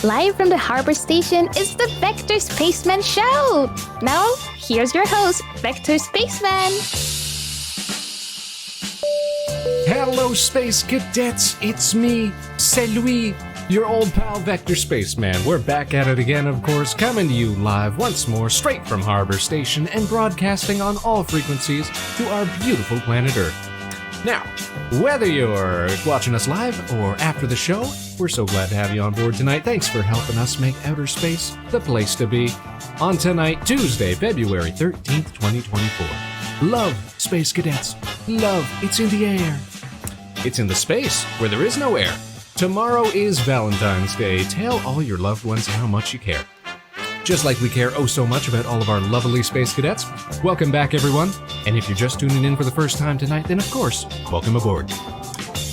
Live from the harbor station is the Vector Spaceman Show! Now, here's your host, Vector Spaceman! Hello, Space Cadets! It's me, c'est lui, your old pal Vector Spaceman. We're back at it again, of course, coming to you live once more, straight from Harbor Station, and broadcasting on all frequencies to our beautiful planet Earth. Now, whether you're watching us live or after the show, we're so glad to have you on board tonight. Thanks for helping us make outer space the place to be. On tonight, Tuesday, February 13th, 2024. Love, Space Cadets. Love, it's in the air. It's in the space where there is no air. Tomorrow is Valentine's Day. Tell all your loved ones how much you care. Just like we care oh so much about all of our lovely Space Cadets. Welcome back, everyone. And if you're just tuning in for the first time tonight, then of course, welcome aboard.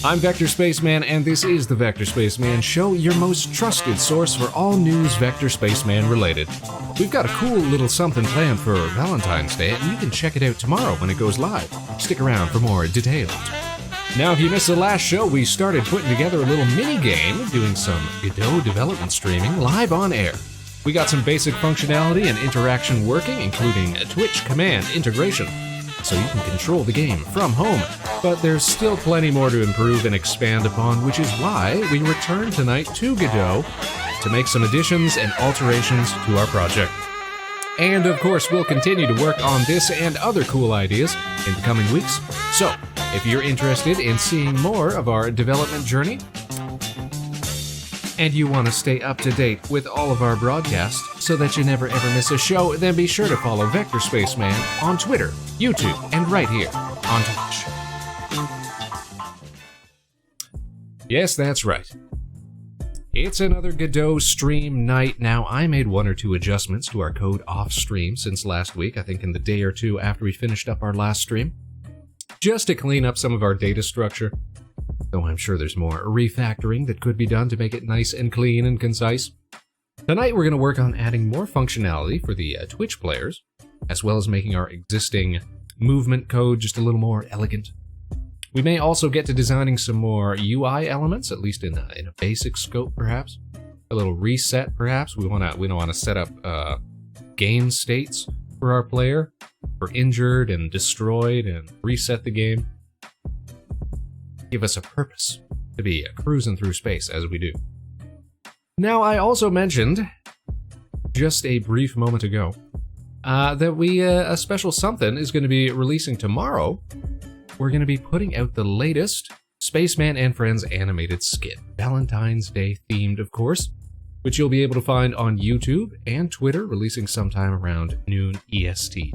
I'm Vector Spaceman, and this is the Vector Spaceman Show, your most trusted source for all news Vector Spaceman related. We've got a cool little something planned for Valentine's Day, and you can check it out tomorrow when it goes live. Stick around for more details. Now, if you missed the last show, we started putting together a little mini-game, doing some Godot development streaming live on air. We got some basic functionality and interaction working, including a Twitch command integration, so you can control the game from home. But there's still plenty more to improve and expand upon, which is why we return tonight to Godot to make some additions and alterations to our project. And of course, we'll continue to work on this and other cool ideas in the coming weeks. So, if you're interested in seeing more of our development journey, and you want to stay up to date with all of our broadcasts so that you never ever miss a show, then be sure to follow Vector Spaceman on Twitter, YouTube, and right here on Twitch. Yes, that's right. It's another Godot stream night. Now, I made one or two adjustments to our code off stream since last week, I think in the day or two after we finished up our last stream, just to clean up some of our data structure. Though I'm sure there's more refactoring that could be done to make it nice and clean and concise. Tonight we're going to work on adding more functionality for the Twitch players, as well as making our existing movement code just a little more elegant. We may also get to designing some more UI elements, at least in a basic scope perhaps. A little reset perhaps. We don't want to set up game states for our player, for injured and destroyed, and reset the game. Give us a purpose to be cruising through space as we do. Now, I also mentioned, just a brief moment ago, that a special something is going to be releasing tomorrow. We're going to be putting out the latest Spaceman and Friends animated skit, Valentine's Day themed, of course, which you'll be able to find on YouTube and Twitter, releasing sometime around noon EST.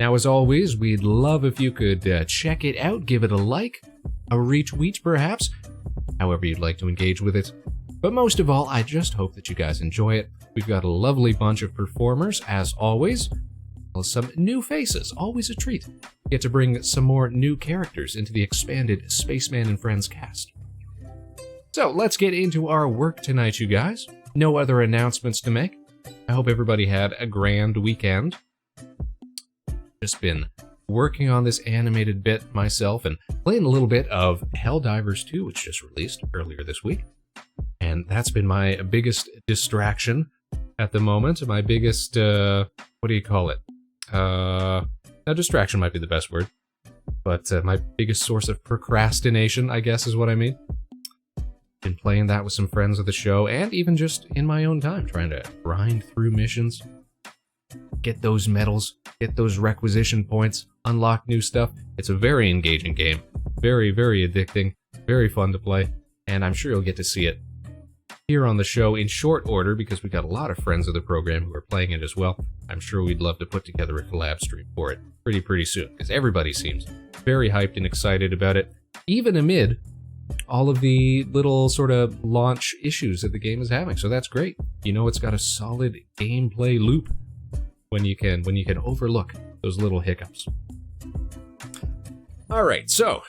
Now, as always, we'd love if you could check it out, give it a like, a retweet perhaps, however you'd like to engage with it. But most of all, I just hope that you guys enjoy it. We've got a lovely bunch of performers, as always, plus some new faces, always a treat. Get to bring some more new characters into the expanded Spaceman and Friends cast. So, let's get into our work tonight, you guys. No other announcements to make. I hope everybody had a grand weekend. Just been working on this animated bit myself and playing a little bit of Helldivers 2, which just released earlier this week. And that's been my biggest distraction at the moment. My biggest, what do you call it? Now, distraction might be the best word. But my biggest source of procrastination, I guess is what I mean. Been playing that with some friends of the show, and even just in my own time, trying to grind through missions. Get those medals, get those requisition points, unlock new stuff. It's a very engaging game. Very, very addicting. Very fun to play. And I'm sure you'll get to see it here on the show in short order, because we got a lot of friends of the program who are playing it as well. I'm sure we'd love to put together a collab stream for it pretty soon, because everybody seems very hyped and excited about it, even amid all of the little sort of launch issues that the game is having. So that's great. You know, it's got a solid gameplay loop when you can overlook those little hiccups. All right, so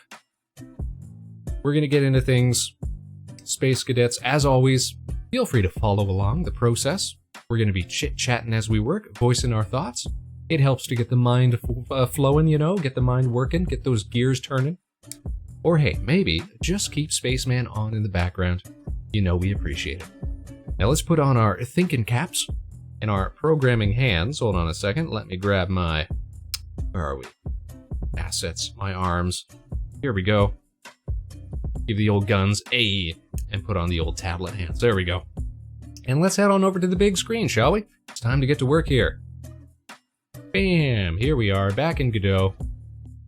we're going to get into things. Space Cadets, as always, feel free to follow along the process. We're going to be chit-chatting as we work, voicing our thoughts. It helps to get the mind flowing, you know, get the mind working, get those gears turning. Or hey, maybe just keep Spaceman on in the background. You know we appreciate it. Now let's put on our thinking caps and our programming hands. Hold on a second. Let me grab my... Where are we? Assets, my arms. Here we go. Give the old guns A and put on the old tablet hands. There we go. And let's head on over to the big screen, shall we? It's time to get to work here. Bam! Here we are, back in Godot.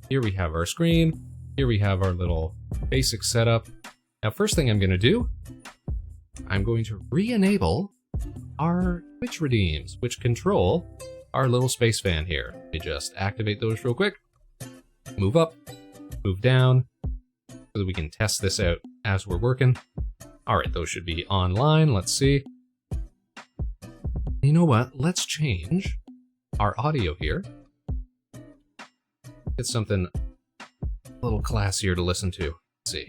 Here we have our screen. Here we have our little basic setup. Now, first thing I'm going to do, I'm going to re-enable our Twitch redeems, which control our little SPACEVAN here. Let me just activate those real quick. Move up, move down, so that we can test this out as we're working. All right, those should be online. Let's see. You know what? Let's change our audio here. Get something a little classier to listen to. Let's see.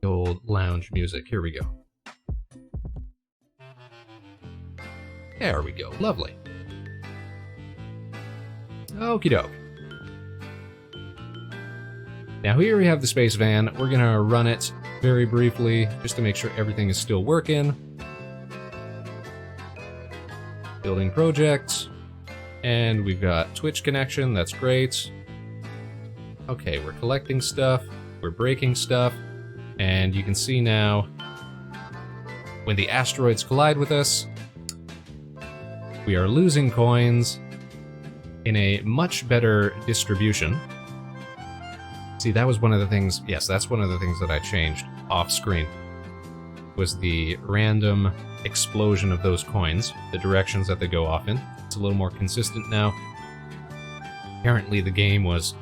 The old lounge music. Here we go. There we go. Lovely. Okie doke. Now here we have the SPACEVAN. We're gonna run it very briefly just to make sure everything is still working. Building projects. And we've got Twitch connection, that's great. Okay, we're collecting stuff, we're breaking stuff, and you can see now when the asteroids collide with us, we are losing coins in a much better distribution. See, that was one of the things, yes, that's one of the things that I changed off screen, was the random explosion of those coins, the directions that they go off in. It's a little more consistent now. Apparently the game was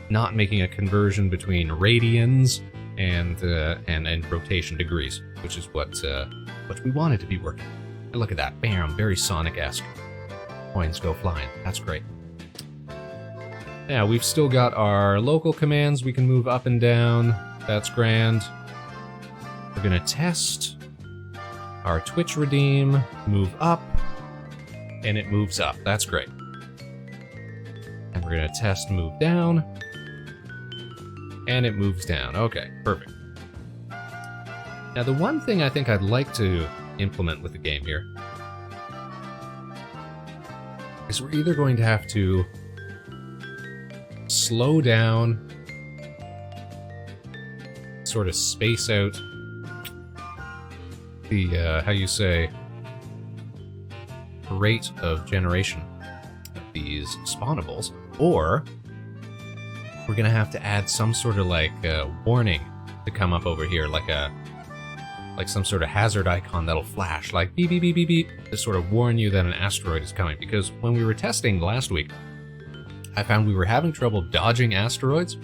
not making a conversion between radians and rotation degrees, which is what we wanted to be working. And look at that, bam, very Sonic-esque. Coins go flying, that's great. Now, we've still got our local commands, we can move up and down, that's grand. We're gonna test our Twitch redeem, move up, and it moves up, that's great. And we're gonna test move down, and it moves down, okay, perfect. Now the one thing I think I'd like to implement with the game here is we're either going to have to slow down, sort of space out the, how you say, rate of generation of these spawnables, or we're gonna have to add some sort of like warning to come up over here, like some sort of hazard icon that'll flash, like beep beep beep beep beep, to sort of warn you that an asteroid is coming. Because when we were testing last week, I found we were having trouble dodging asteroids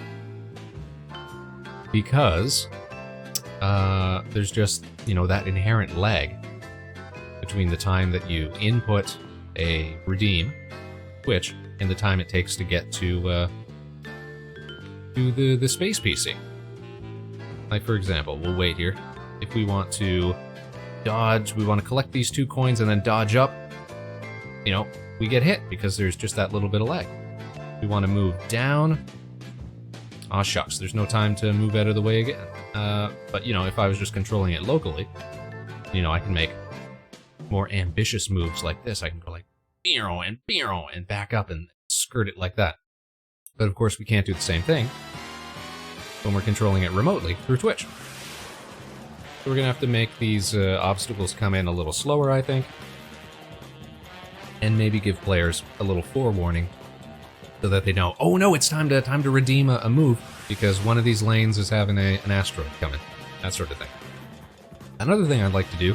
because there's just, you know, that inherent lag between the time that you input a redeem, which, and the time it takes to get to the space PC. Like, for example, we'll wait here. If we want to dodge, we want to collect these 2 coins and then dodge up, you know, we get hit because there's just that little bit of lag. We want to move down. Aw, shucks, there's no time to move out of the way again. But, you know, if I was just controlling it locally, you know, I can make more ambitious moves like this. I can go like, and back up and skirt it like that. But of course, we can't do the same thing when we're controlling it remotely through Twitch. So we're going to have to make these obstacles come in a little slower, I think. And maybe give players a little forewarning so that they know, oh no, it's time to redeem a move because one of these lanes is having an asteroid coming. That sort of thing. Another thing I'd like to do,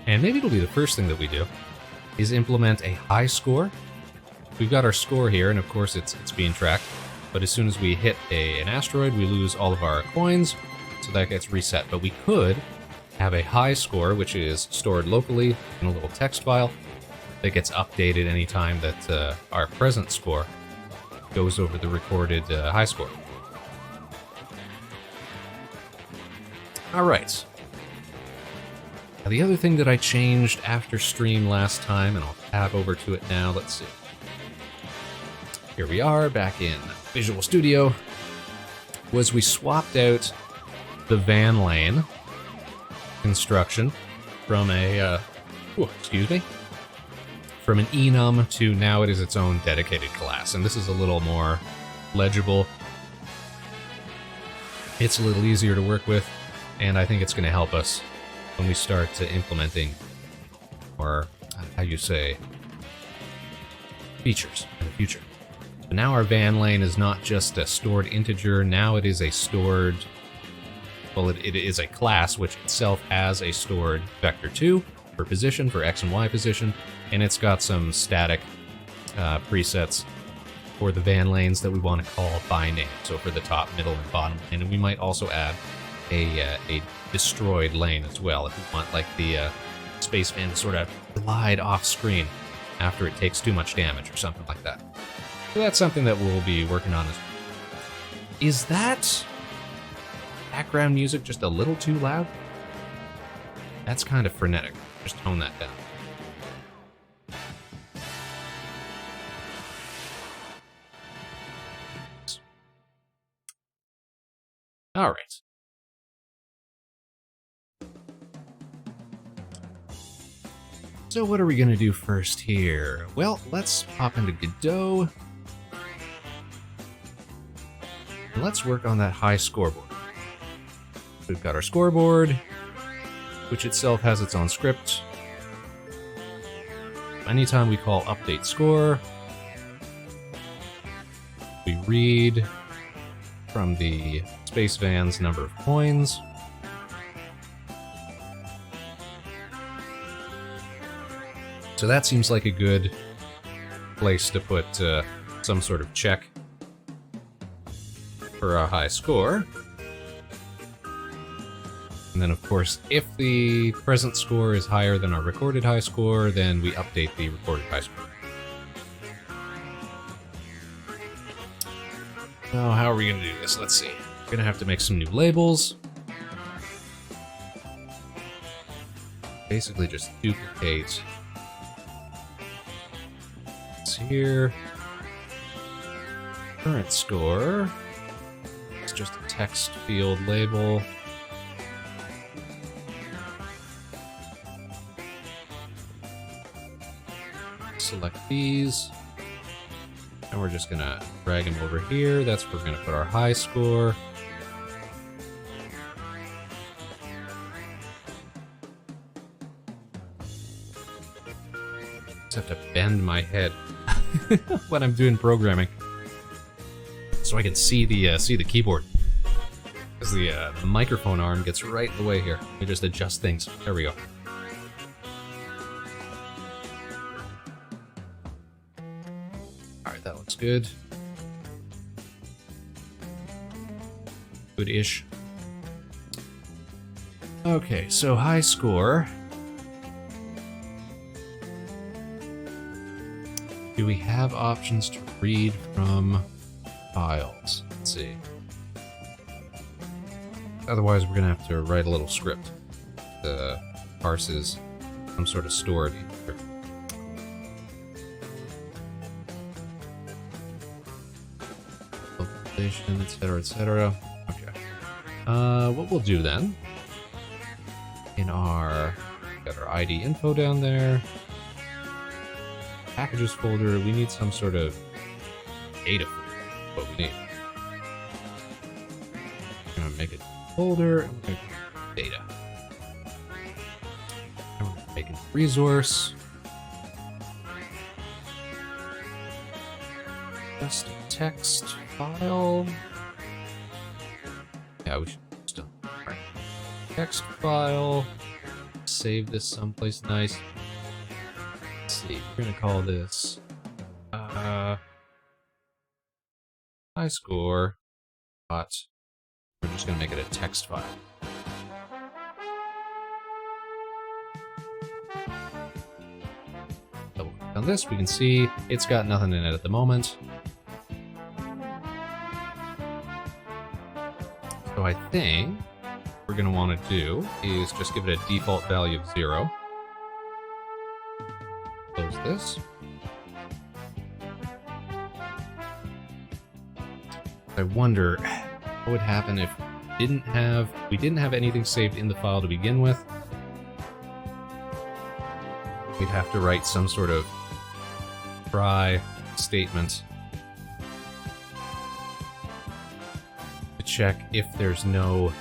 and maybe it'll be the first thing that we do, is implement a high score. We've got our score here, and of course it's being tracked. But as soon as we hit an asteroid, we lose all of our coins, so that gets reset. But we could have a high score, which is stored locally in a little text file that gets updated anytime that our present score goes over the recorded high score. All right. Now, the other thing that I changed after stream last time, and I'll tab over to it now, let's see. Here we are, back in Visual Studio, was we swapped out the van lane construction from a, from an enum to now it is its own dedicated class. And this is a little more legible. It's a little easier to work with, and I think it's going to help us when we start implementing, or how you say, features in the future. So now our van lane is not just a stored integer, now it is a stored, well, it is a class which itself has a stored vector2 for position, for x and y position, and it's got some static presets for the van lanes that we want to call by name. So for the top, middle, and bottom lane, and we might also add a destroyed lane as well if we want like the Spaceman to sort of glide off screen after it takes too much damage or something like that. So that's something that we'll be working on as well. Is that background music just a little too loud? That's kind of frenetic. Just tone that down. All right. So what are we going to do first here? Well, let's hop into Godot. And let's work on that high scoreboard. We've got our scoreboard, which itself has its own script. Anytime we call update score, we read from the SPACEVAN's number of coins. So that seems like a good place to put some sort of check for our high score. And then, of course, if the present score is higher than our recorded high score, then we update the recorded high score. So how are we going to do this? Let's see. We're going to have to make some new labels. Basically just duplicate this here. Current score. It's just a text field label. Select these. And we're just gonna drag them over here. That's where we're gonna put our high score. Just have to bend my head when I'm doing programming, so I can see the keyboard. Because the microphone arm gets right in the way here. We just adjust things. There we go. Alright, that looks good. Good-ish. Okay, so high score. Do we have options to read from files? Let's see. Otherwise, we're gonna have to write a little script that parses some sort of stored here. Localization, etc., etc. Okay. What we'll do then, in our, got our ID info down there. Packages folder, we need some sort of data folder. What we need. We're gonna make a folder, and we're gonna put data. And we're gonna make a resource. Just a text file. Yeah, we should just done. Right. Text file. Save this someplace nice. Let's see, we're gonna call this high score, but we're just gonna make it a text file. Double click on this, we can see it's got nothing in it at the moment. So I think what we're gonna want to do is just give it a default value of 0. Close this. I wonder what would happen if didn't have anything saved in the file to begin with, we'd have to write some sort of try statement to check if there's no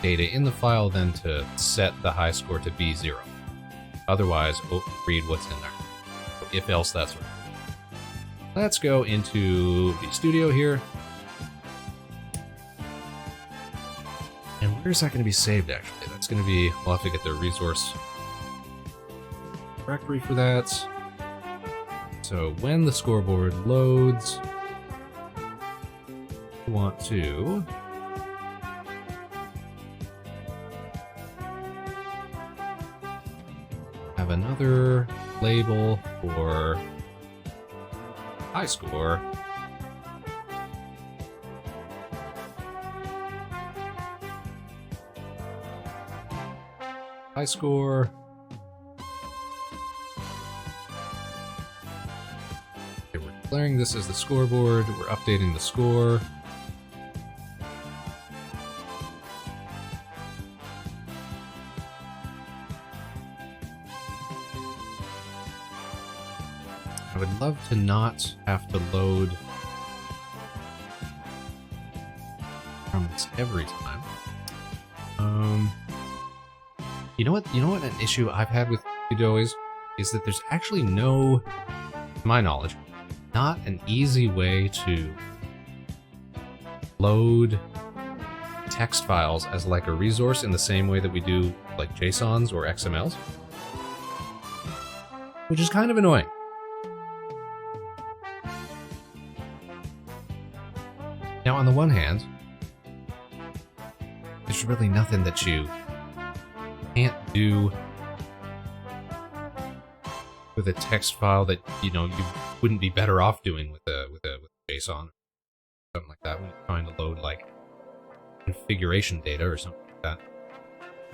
data in the file, then to set the high score to be 0. Otherwise, read what's in there. If else, that sort of thing. Let's go into the studio here. And where's that going to be saved, actually? That's going to be... We'll have to get the resource directory for that. So when the scoreboard loads, we want to... have another label for high score. High score. Okay, we're declaring this as the scoreboard. We're updating the score. I would love to not have to load comments every time. You know what an issue I've had with Godot is that there's actually no, to my knowledge, not an easy way to load text files as like a resource in the same way that we do like JSONs or XMLs, which is kind of annoying. Now, on the one hand, there's really nothing that you can't do with a text file that, you know, you wouldn't be better off doing with JSON or something like that when you're trying to load like configuration data or something like that.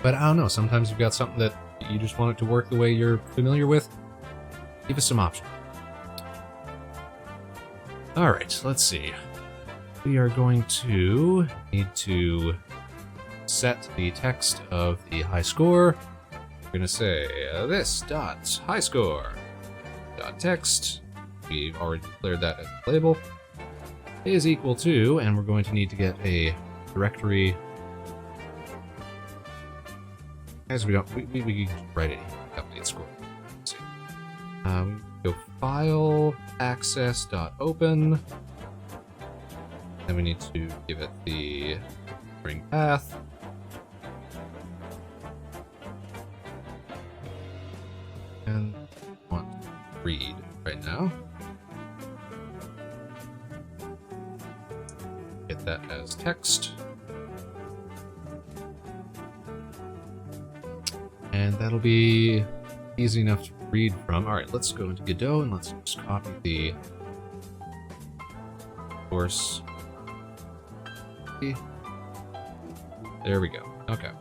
But I don't know, sometimes you've got something that you just want it to work the way you're familiar with. Give us some options. Alright, let's see. We are going to need to set the text of the high score. We're going to say this dot high score dot text. We've already declared that as a label. Is equal to, and we're going to need to get a directory. As we don't, we can just write it here. Update score. Let's see. Go file access dot open. Then we need to give it the string path. And I want to read right now. Get that as text. And that'll be easy enough to read from. Alright, let's go into Godot and let's just copy the source. There we go. Okay.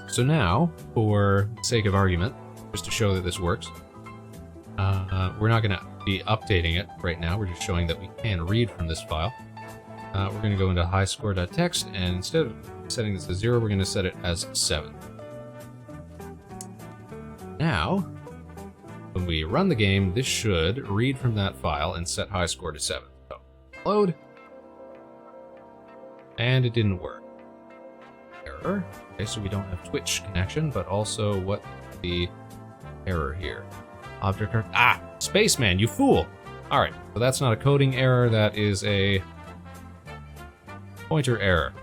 So now, for sake of argument, just to show that this works, we're not going to be updating it right now. We're just showing that we can read from this file. We're going to go into highscore.txt, and instead of setting this to 0, we're going to set it as 7. Now, when we run the game, this should read from that file and set high score to 7. So, load. And it didn't work. Error. Okay, so we don't have Twitch connection, but also what the error here? Object card. Ah! Spaceman, you fool! Alright, so that's not a coding error, that is a pointer error.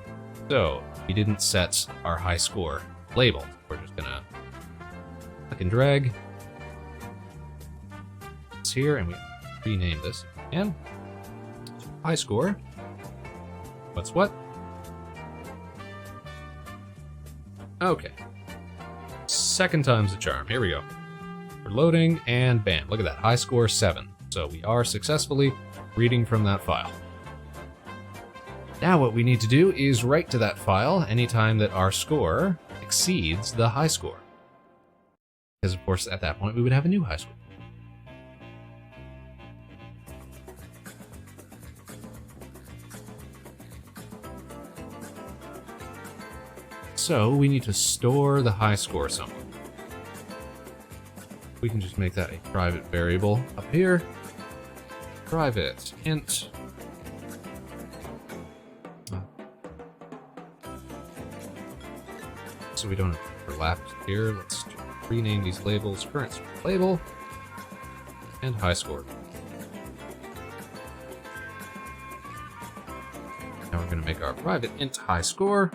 So, we didn't set our high score label. We're just gonna click and drag this here, and we rename this. And high score. What's what? Okay. Second time's the charm. Here we go. We're loading, and bam. Look at that. High score 7. So we are successfully reading from that file. Now what we need to do is write to that file anytime that our score exceeds the high score. Because, of course, at that point, we would have a new high score. So we need to store the high score somewhere. We can just make that a private variable up here. Private int. So we don't have overlap here. Let's just rename these labels. Current label and high score. Now we're going to make our private int high score.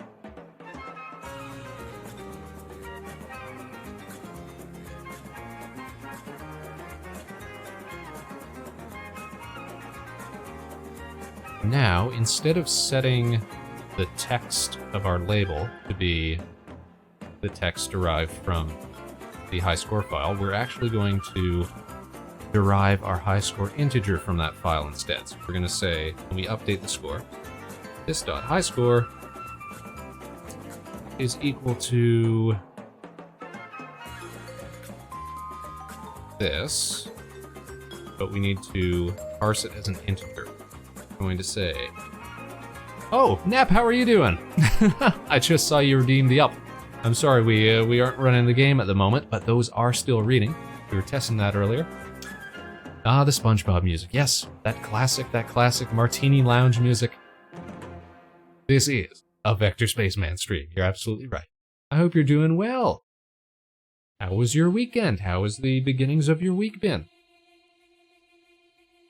Now, instead of setting the text of our label to be the text derived from the high score file, we're actually going to derive our high score integer from that file instead. So we're going to say, when we update the score, this.highscore is equal to this, but we need to parse it as an integer. I'm going to say, oh, Nap, how are you doing? I just saw you redeemed the up. I'm sorry, we aren't running the game at the moment, but those are still reading. We were testing that earlier. Ah, the SpongeBob music. Yes, that classic Martini Lounge music. This is a Vector Spaceman stream. You're absolutely right. I hope you're doing well. How was your weekend? How has the beginnings of your week been?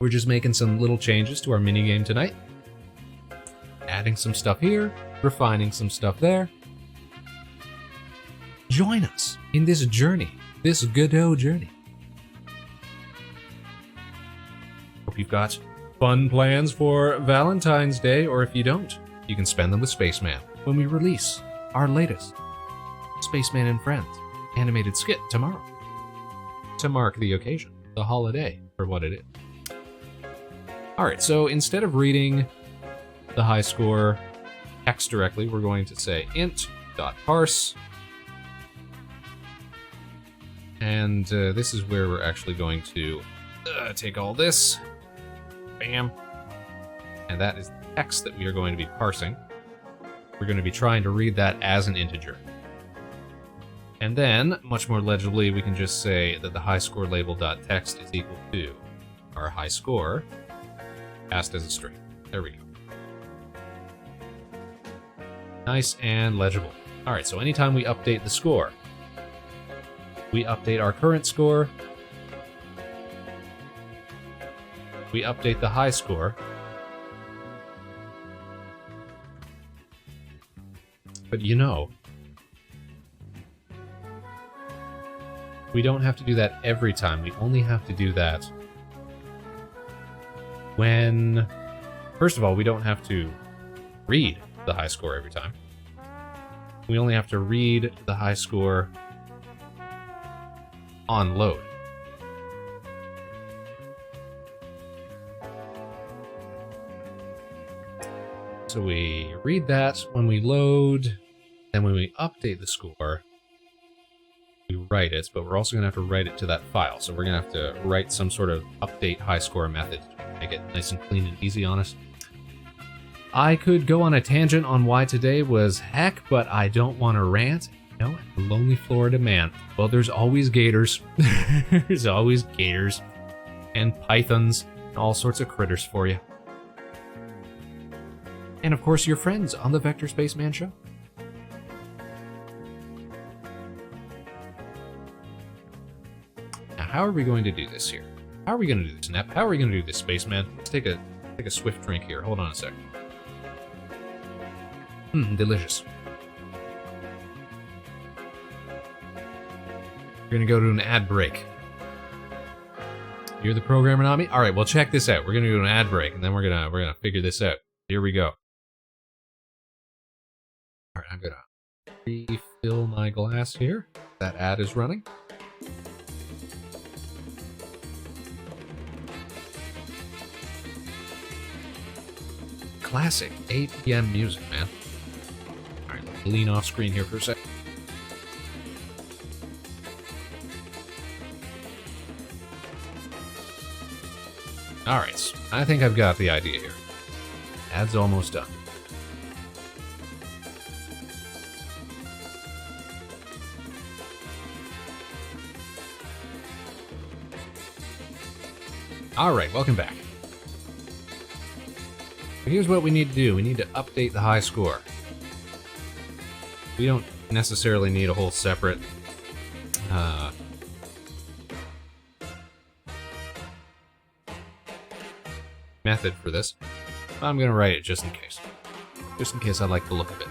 We're just making some little changes to our minigame tonight. Adding some stuff here, refining some stuff there. Join us in this journey, this Godot journey. Hope you've got fun plans for Valentine's Day, or if you don't, you can spend them with Spaceman when we release our latest Spaceman and Friends animated skit tomorrow to mark the occasion, the holiday, for what it is. Alright, so instead of reading the high score text directly, we're going to say int.parse. And this is where we're actually going to take all this. Bam. And that is the text that we are going to be parsing. We're going to be trying to read that as an integer. And then, much more legibly, we can just say that the high score label.text is equal to our high score passed as a string. There we go. Nice and legible. Alright, so anytime we update the score, we update our current score, we update the high score, but you know, we don't have to do that every time. We only have to do that when, first of all, we don't have to read the high score every time. We only have to read the high score on load. So we read that when we load, then when we update the score, we write it, but we're also going to have to write it to that file. So we're going to have to write some sort of update high score method to make it nice and clean and easy on us. I could go on a tangent on why today was heck, but I don't want to rant. No, I'm a lonely Florida man. Well, there's always gators. There's always gators and pythons and all sorts of critters for you. And of course, your friends on the Vector Spaceman Show. Now, how are we going to do this here? How are we going to do this, Nep? How are we going to do this, Spaceman? Let's take a swift drink here. Hold on a sec. Delicious. We're gonna go to an ad break. You're the programmer, not me? Alright, well check this out. We're gonna do an ad break and then we're gonna figure this out. Here we go. Alright, I'm gonna refill my glass here. That ad is running. Classic 8 p.m. music, man. Alright, let's lean off screen here for a sec. Alright, I think I've got the idea here. Ad's almost done. Alright, welcome back. Here's what we need to do. We need to update the high score. We don't necessarily need a whole separate method for this. I'm gonna write it just in case. Just in case I like the look of it.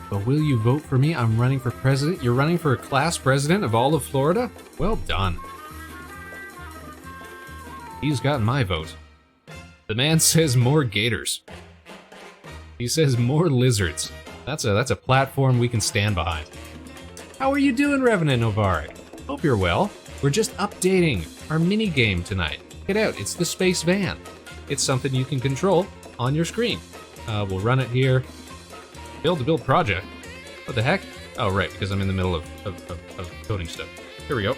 But will you vote for me? I'm running for president. You're running for class president of all of Florida? Well done. He's gotten my vote. The man says more gators. He says more lizards. That's a platform we can stand behind. How are you doing, Revenant Novaric? Hope you're well. We're just updating our mini game tonight. Check it out, it's the SPACEVAN. It's something you can control on your screen. We'll run it here. Build project. What the heck? Oh, right, because I'm in the middle of coding stuff. Here we go.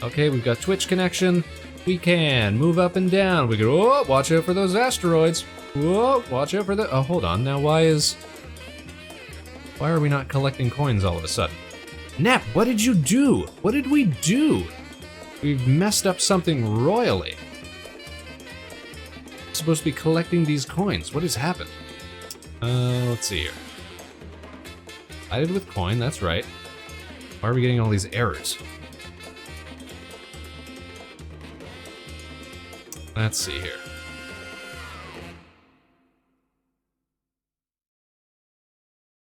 Okay, we've got Twitch connection. We can move up and down. We go, oh, watch out for those asteroids. Whoa, watch out for the, oh, hold on. Now, why are we not collecting coins all of a sudden? Nep, what did you do? What did we do? We've messed up something royally. We're supposed to be collecting these coins. What has happened? Let's see here. I did with coin, that's right. Why are we getting all these errors? Let's see here.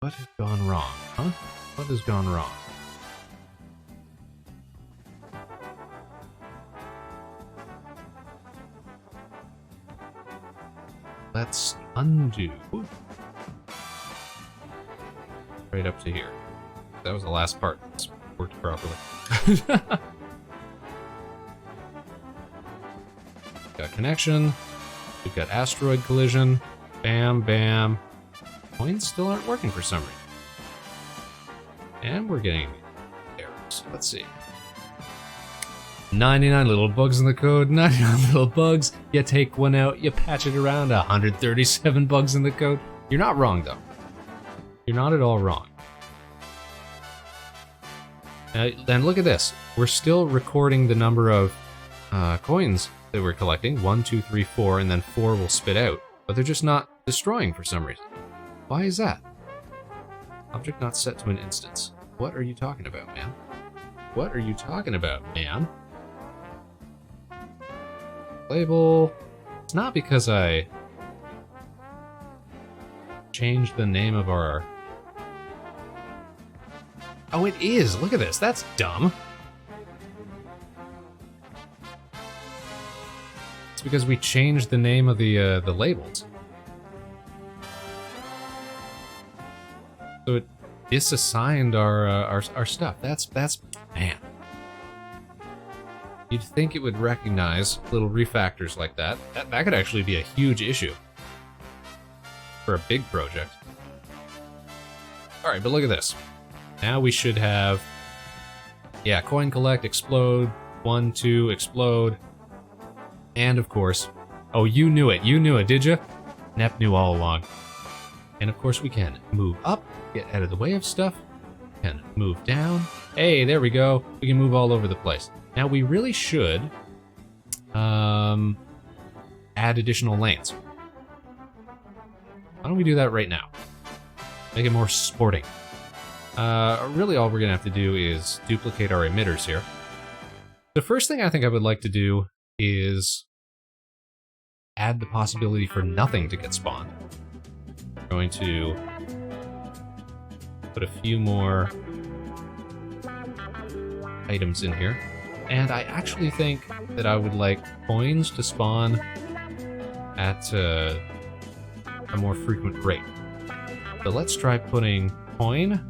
What has gone wrong, huh? What has gone wrong? Let's undo. Right up to here. That was the last part. It's worked properly. Got connection. We've got asteroid collision. Bam, bam. Coins still aren't working for some reason. And we're getting errors. Let's see. 99 little bugs in the code. 99 little bugs. You take one out, you patch it around. 137 bugs in the code. You're not wrong, though. You're not at all wrong. Then look at this. We're still recording the number of coins that we're collecting. 1, 2, 3, 4, and then 4 will spit out. But they're just not destroying for some reason. Why is that? Object not set to an instance. What are you talking about, man? What are you talking about, man? Label. It's not because I changed the name of our... Oh, it is! Look at this! That's dumb! It's because we changed the name of the labels. So it disassigned our stuff. That's man. You'd think it would recognize little refactors like that. That could actually be a huge issue for a big project. All right, but look at this. Now we should have, yeah, coin collect, explode, 1, 2, explode, and of course, oh, you knew it, did you? Nep knew all along. And of course we can move up, get out of the way of stuff, can move down. Hey, there we go. We can move all over the place. Now we really should add additional lanes. Why don't we do that right now? Make it more sporting. Really all we're gonna have to do is duplicate our emitters here. The first thing I think I would like to do is add the possibility for nothing to get spawned. We're going to put a few more items in here. And I actually think that I would like coins to spawn at a more frequent rate. So let's try putting coin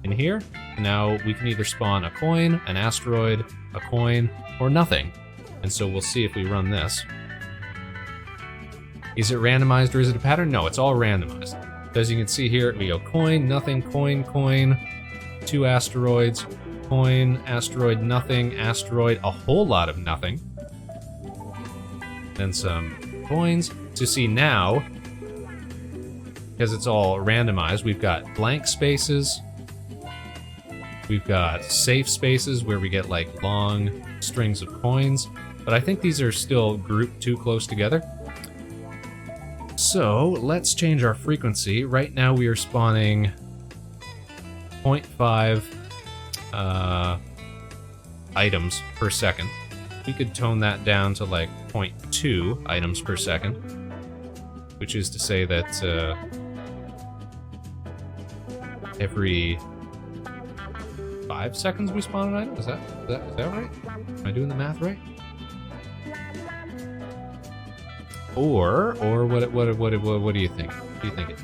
in here. Now we can either spawn a coin, an asteroid, a coin, or nothing. And so we'll see if we run this. Is it randomized or is it a pattern? No, it's all randomized. So as you can see here, we go coin, nothing, coin, coin, 2 asteroids, coin, asteroid, nothing, asteroid, a whole lot of nothing. Then some coins. So see now, because it's all randomized, we've got blank spaces, We've got safe spaces where we get like long strings of coins, but I think these are still grouped too close together. So let's change our frequency. Right now we are spawning 0.5 items per second. We could tone that down to like 0.2 items per second, which is to say that every 5 seconds we spawn an item? Is that right? Am I doing the math right? Or what do you think? What do you think?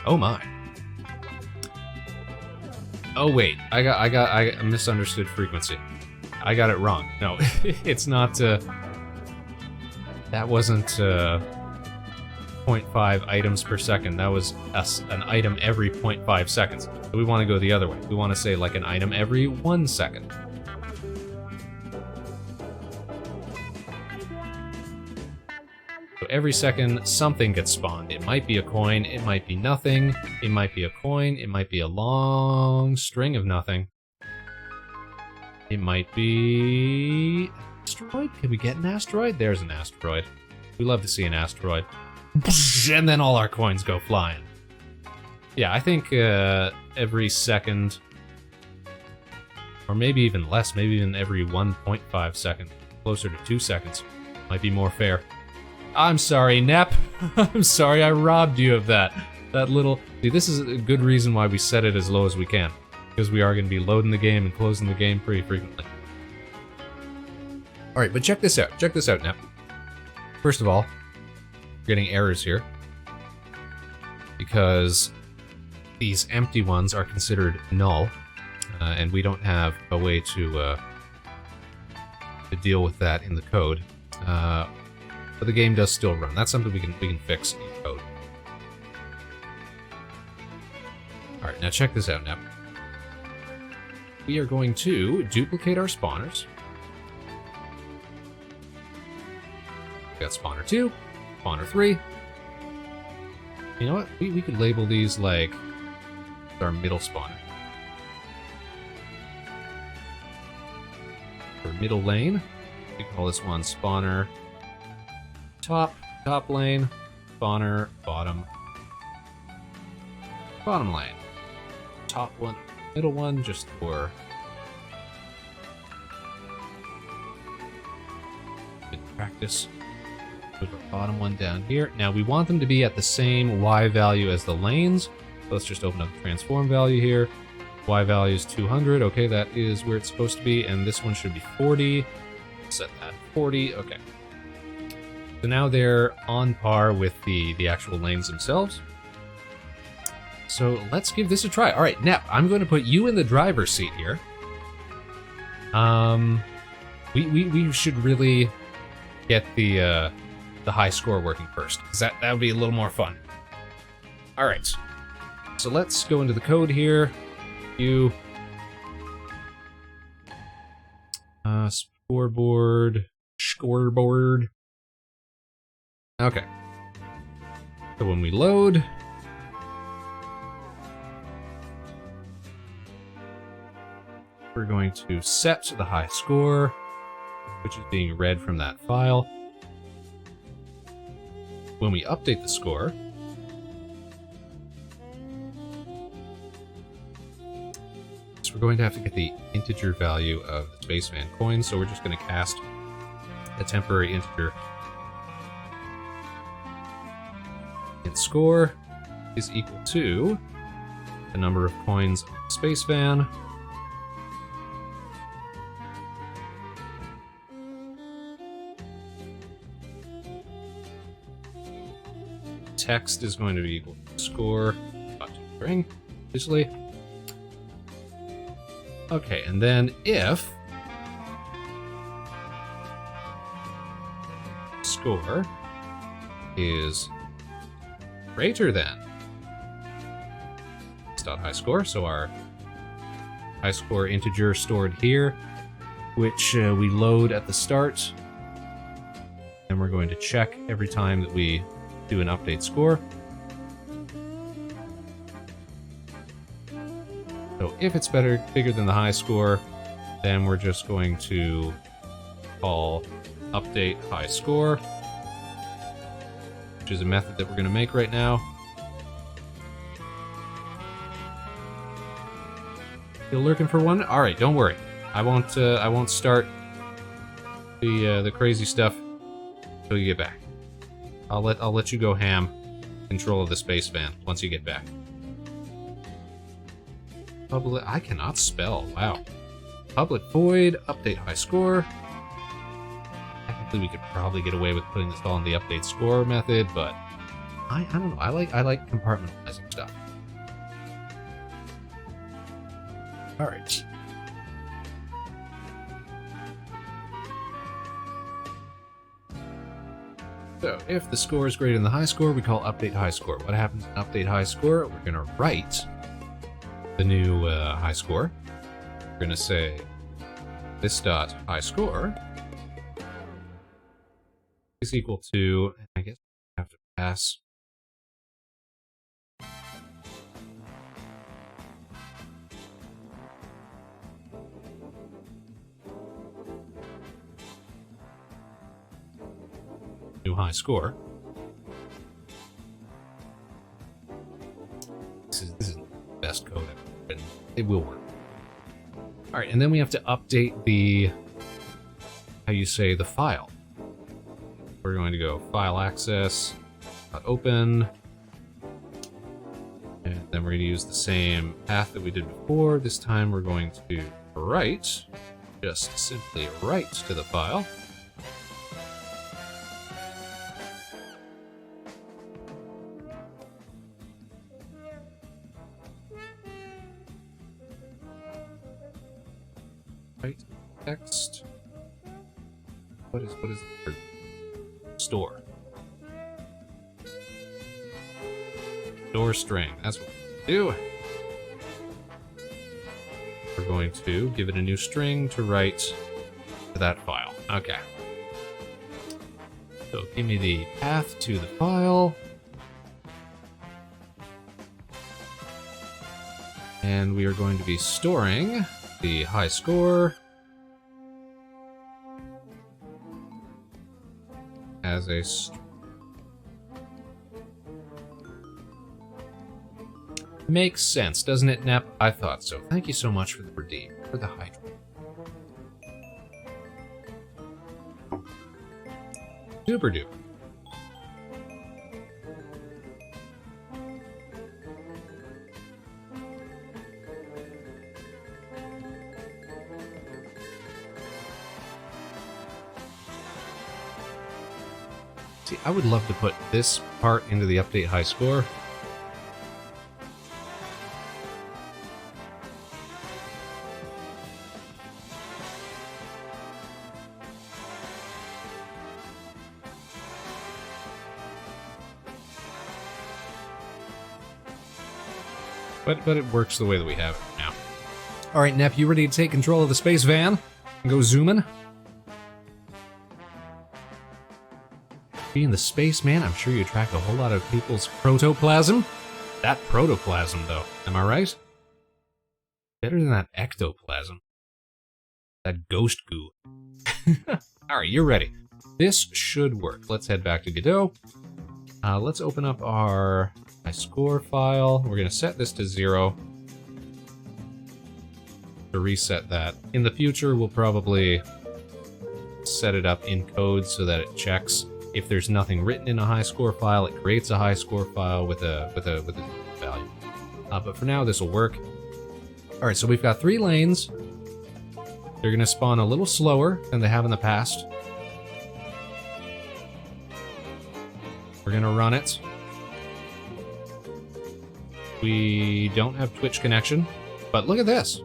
Oh my. Oh wait, I misunderstood frequency. I got it wrong. No, it's not that wasn't 0.5 items per second. That was an item every 0.5 seconds. So we want to go the other way. We want to say like an item every 1 second. So every second, something gets spawned. It might be a coin, it might be nothing, it might be a coin, it might be a long string of nothing. It might be... asteroid? Can we get an asteroid? There's an asteroid. We love to see an asteroid. And then all our coins go flying. Yeah, I think every second, or maybe even less, maybe even every 1.5 seconds, closer to 2 seconds, might be more fair. I'm sorry, Nep. I'm sorry I robbed you of that. That little... See, this is a good reason why we set it as low as we can. Because we are going to be loading the game and closing the game pretty frequently. Alright, but check this out. Check this out, Nep. First of all, we're getting errors here. Because these empty ones are considered null. And we don't have a way to deal with that in the code. But the game does still run. That's something we can fix in code. Alright, now check this out, Nep. We are going to duplicate our spawners. We got spawner 2, spawner 3. You know what? We could label these like our middle spawner. For middle lane, we call this one spawner top lane, spawner bottom lane. Top one, middle one, just for good practice. Put our bottom one down here. Now we want them to be at the same Y value as the lanes. So let's just open up the transform value here. Y value is 200. Okay, that is where it's supposed to be, and this one should be 40. Set that 40. Okay. So now they're on par with the actual lanes themselves. So let's give this a try. All right, Nep, I'm going to put you in the driver's seat here. We should really get the high score working first, because that would be a little more fun. All right, so let's go into the code here. You scoreboard. Okay. So when we load, we're going to set the high score, which is being read from that file. When we update the score, so we're going to have to get the integer value of the Spaceman coin, so we're just going to cast a temporary integer. And score is equal to the number of coins on the Spacevan text is going to be equal to score string, obviously. Okay, and then if score is greater than high score, so our high score integer stored here, which we load at the start, and we're going to check every time that we do an update score. So if it's bigger than the high score, then we're just going to call update high score, which is a method that we're going to make right now. Still lurking for one? All right, don't worry. I won't start the crazy stuff until you get back. I'll let you go ham control of the space van once you get back. I cannot spell. Wow. Public void, update high score. Technically, we could probably get away with putting this all in the update score method, but I don't know. I like compartmentalizing stuff. All right. So if the score is greater than the high score, we call update high score. What happens in update high score? We're going to write the new high score. We're going to say this dot high score is equal to, I guess we have to pass new high score. This is the best code ever written. It will work. All right, and then we have to update the, how you say, the file. We're going to go file access, open, and then we're going to use the same path that we did before. This time we're going to write, just simply write to the file. Write text. What is the word? Store. Store string. That's what we do. We're going to give it a new string to write to that file. Okay. So give me the path to the file. And we are going to be storing the high score as a makes sense, doesn't it, Nep? I thought so. Thank you so much for the redeem, for the hydrate. Super duper. See, I would love to put this part into the update high score. But it works the way that we have it now. All right, Nep, you ready to take control of the space van and go zooming? Being the spaceman, I'm sure you attract a whole lot of people's protoplasm. That protoplasm, though, am I right? Better than that ectoplasm. That ghost goo. All right, you're ready. This should work. Let's head back to Godot. Let's open up our high score file. We're going to set this to 0 to reset that. In the future, we'll probably set it up in code so that it checks. If there's nothing written in a high score file, it creates a high score file with a value. But for now, this will work. All right, so we've got 3 lanes. They're going to spawn a little slower than they have in the past. We're going to run it. We don't have Twitch connection, but look at this.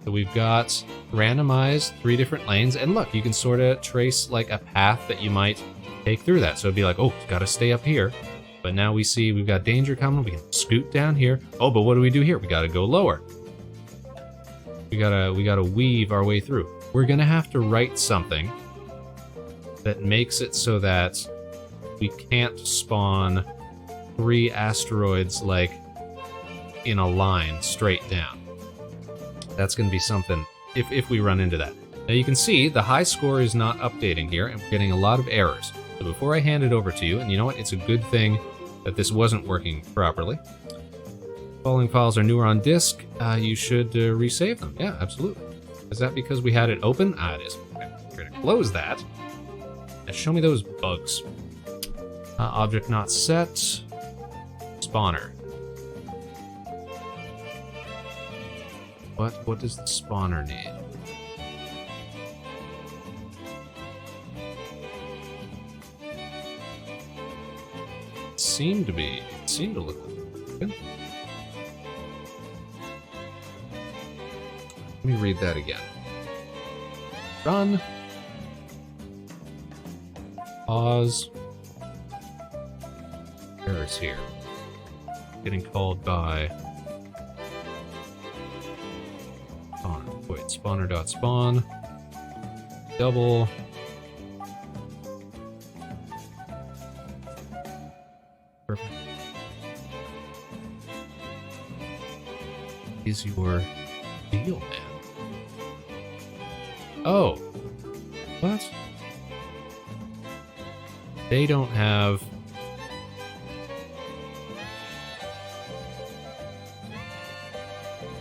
So we've got randomized 3 different lanes, and look, you can sort of trace like a path that you might take through that. So it'd be like, oh, gotta stay up here. But now we see we've got danger coming. We can scoot down here. Oh, but what do we do here? We gotta go lower. We gotta weave our way through. We're gonna have to write something that makes it so that we can't spawn 3 asteroids like in a line straight down. That's going to be something if we run into that. Now you can see the high score is not updating here, and we're getting a lot of errors. So before I hand it over to you, and you know what, it's a good thing that this wasn't working properly. Following files are newer on disk. You should resave them. Yeah, absolutely. Is that because we had it open? Ah, it is. Okay, we're going to close that. Now show me those bugs. Object not set. Spawner. What does the spawner need? It seemed to look good. Let me read that again. Run. Pause. Errors here. Getting called by spawner. Wait, spawner.spawn. Double. Perfect. Is your deal, man? Oh. What? They don't have...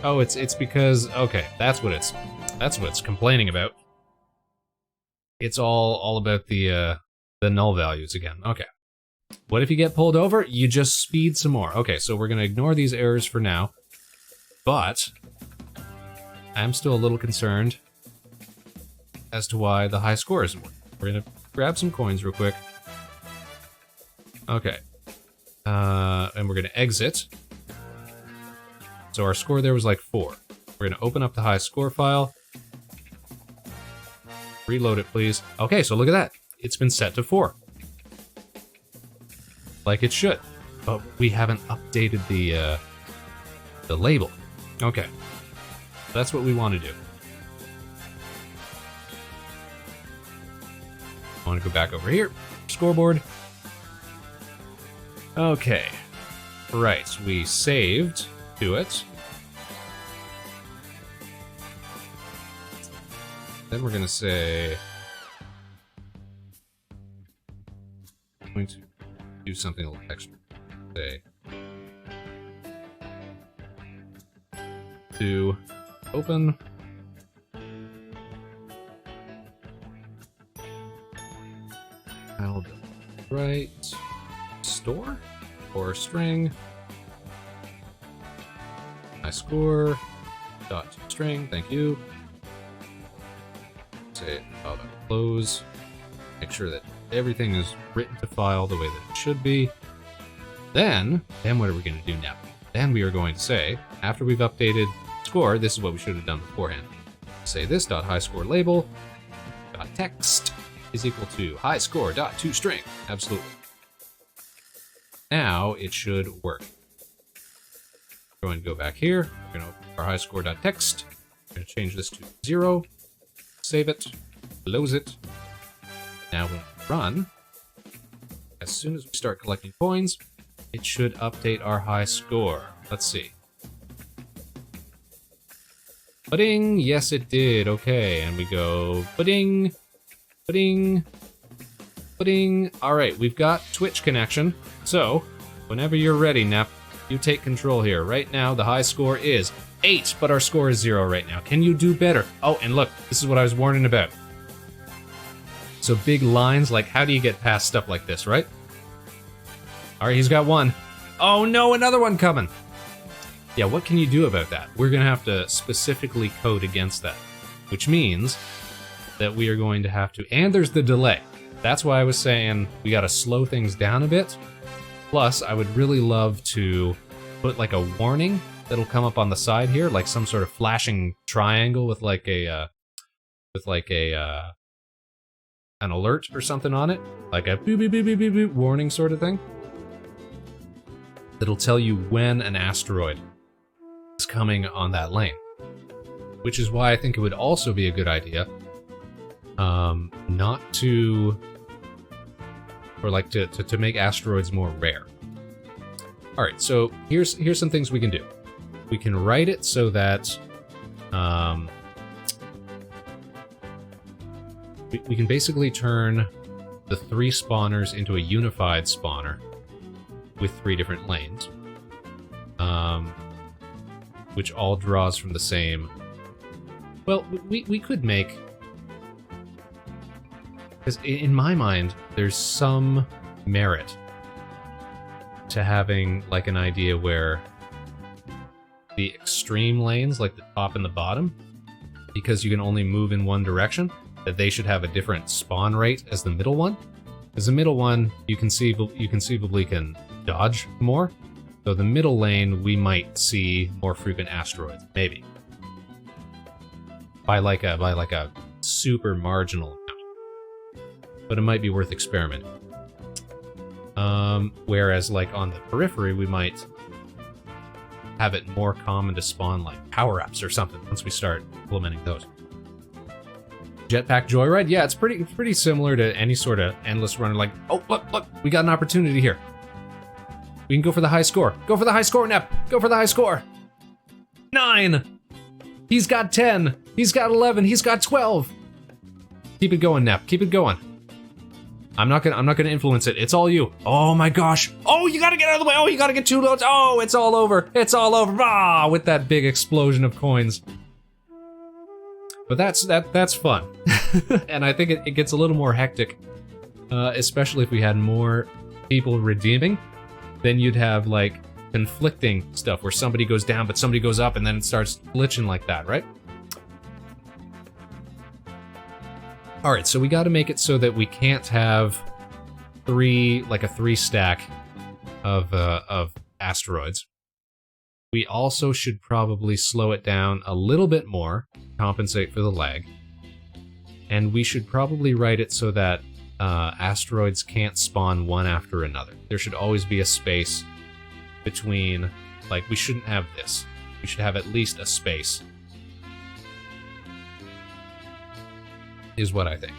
Oh, it's because... Okay, that's what it's complaining about. It's all about the null values again. Okay. What if you get pulled over? You just speed some more. Okay, so we're gonna ignore these errors for now. But I'm still a little concerned as to why the high score isn't working. We're gonna grab some coins real quick. Okay. And we're gonna exit. So our score there was like 4. We're gonna open up the high score file. Reload it, please. Okay, so look at that. It's been set to 4. Like it should. But we haven't updated the label. Okay. That's what we want to do. I want to go back over here. Scoreboard. Okay. Right, we saved to it. Then we're gonna say... I'm going to do something a little extra. Say... to open... I'll write... store? Or string... my score... dot string, thank you. Say close. Make sure that everything is written to file the way that it should be. Then what are we going to do now? Then we are going to say, after we've updated score, this is what we should have done beforehand. Say this dot high score label dot text is equal to high score dot toString. Absolutely. Now it should work. We're going to go back here. We're going to open our high score dot text. We're going to change this to 0. Save it, close it. Now when we run, as soon as we start collecting coins, it should update our high score. Let's see. Ba-ding! Yes, it did. Okay, and we go ba-ding, ba-ding, ba-ding. All right, we've got Twitch connection. So, whenever you're ready, Nep, you take control here. Right now, the high score is 8, but our score is 0 right now. Can you do better? Oh, and look, this is what I was warning about. So big lines, like how do you get past stuff like this, right? All right, he's got 1. Oh no, another one coming. Yeah, what can you do about that? We're gonna have to specifically code against that, which means that we are going to have to, and there's the delay. That's why I was saying we gotta slow things down a bit. Plus, I would really love to put like a warning that'll come up on the side here, like some sort of flashing triangle with like a an alert or something on it, like a beep beep beep beep beep beep warning sort of thing. That'll tell you when an asteroid is coming on that lane. Which is why I think it would also be a good idea, not to, or like to make asteroids more rare. All right, so here's some things we can do. we can write it so that we can basically turn the 3 spawners into a unified spawner with 3 different lanes, which all draws from the same. Well, we could make, because in my mind, there's some merit to having like an idea where the extreme lanes, like the top and the bottom, because you can only move in one direction, that they should have a different spawn rate as the middle one. As the middle one, you conceivably can dodge more. So the middle lane, we might see more frequent asteroids, maybe. By like a super marginal amount. But it might be worth experimenting. Whereas like on the periphery, we might have it more common to spawn like power-ups or something once we start implementing those. Jetpack Joyride? Yeah, it's pretty similar to any sort of endless runner. Like, oh, look, we got an opportunity here. We can go for the high score. Go for the high score, Nep. Go for the high score. 9. He's got 10. He's got 11. He's got 12. Keep it going, Nep. Keep it going. I'm not gonna influence it. It's all you. Oh my gosh. Oh, you gotta get out of the way. Oh, you gotta get 2 loads. Oh, it's all over. It's all over. Ah, with that big explosion of coins. But that's fun. And I think it gets a little more hectic, especially if we had more people redeeming. Then you'd have like conflicting stuff where somebody goes down but somebody goes up and then it starts glitching like that, right? Alright, so we gotta make it so that we can't have a 3 stack of asteroids. We also should probably slow it down a little bit more, compensate for the lag. And we should probably write it so that asteroids can't spawn one after another. There should always be a space between, like, we shouldn't have this. We should have at least a space, is what I think.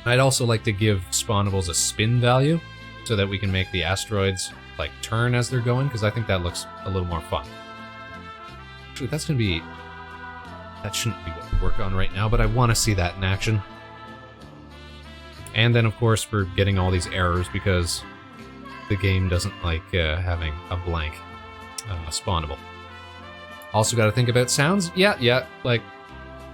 I'd also like to give spawnables a spin value so that we can make the asteroids like turn as they're going, because I think that looks a little more fun. Actually, that shouldn't be what we work on right now, but I want to see that in action. And then, of course, we're getting all these errors because the game doesn't like having a blank spawnable. Also got to think about sounds. Yeah, like,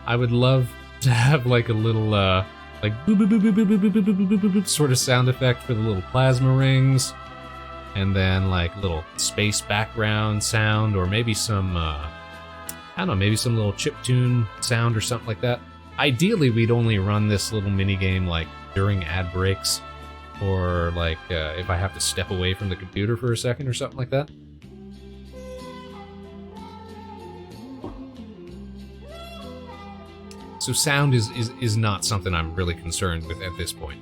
I would love to have like a little like boop boop boop boop boop boop boop boop boop boop boop sort of sound effect for the little plasma rings, and then like little space background sound, or maybe some I don't know, maybe some little chiptune sound or something like that. Ideally, we'd only run this little mini game like during ad breaks, or like if I have to step away from the computer for a second or something like that. So sound is not something I'm really concerned with at this point.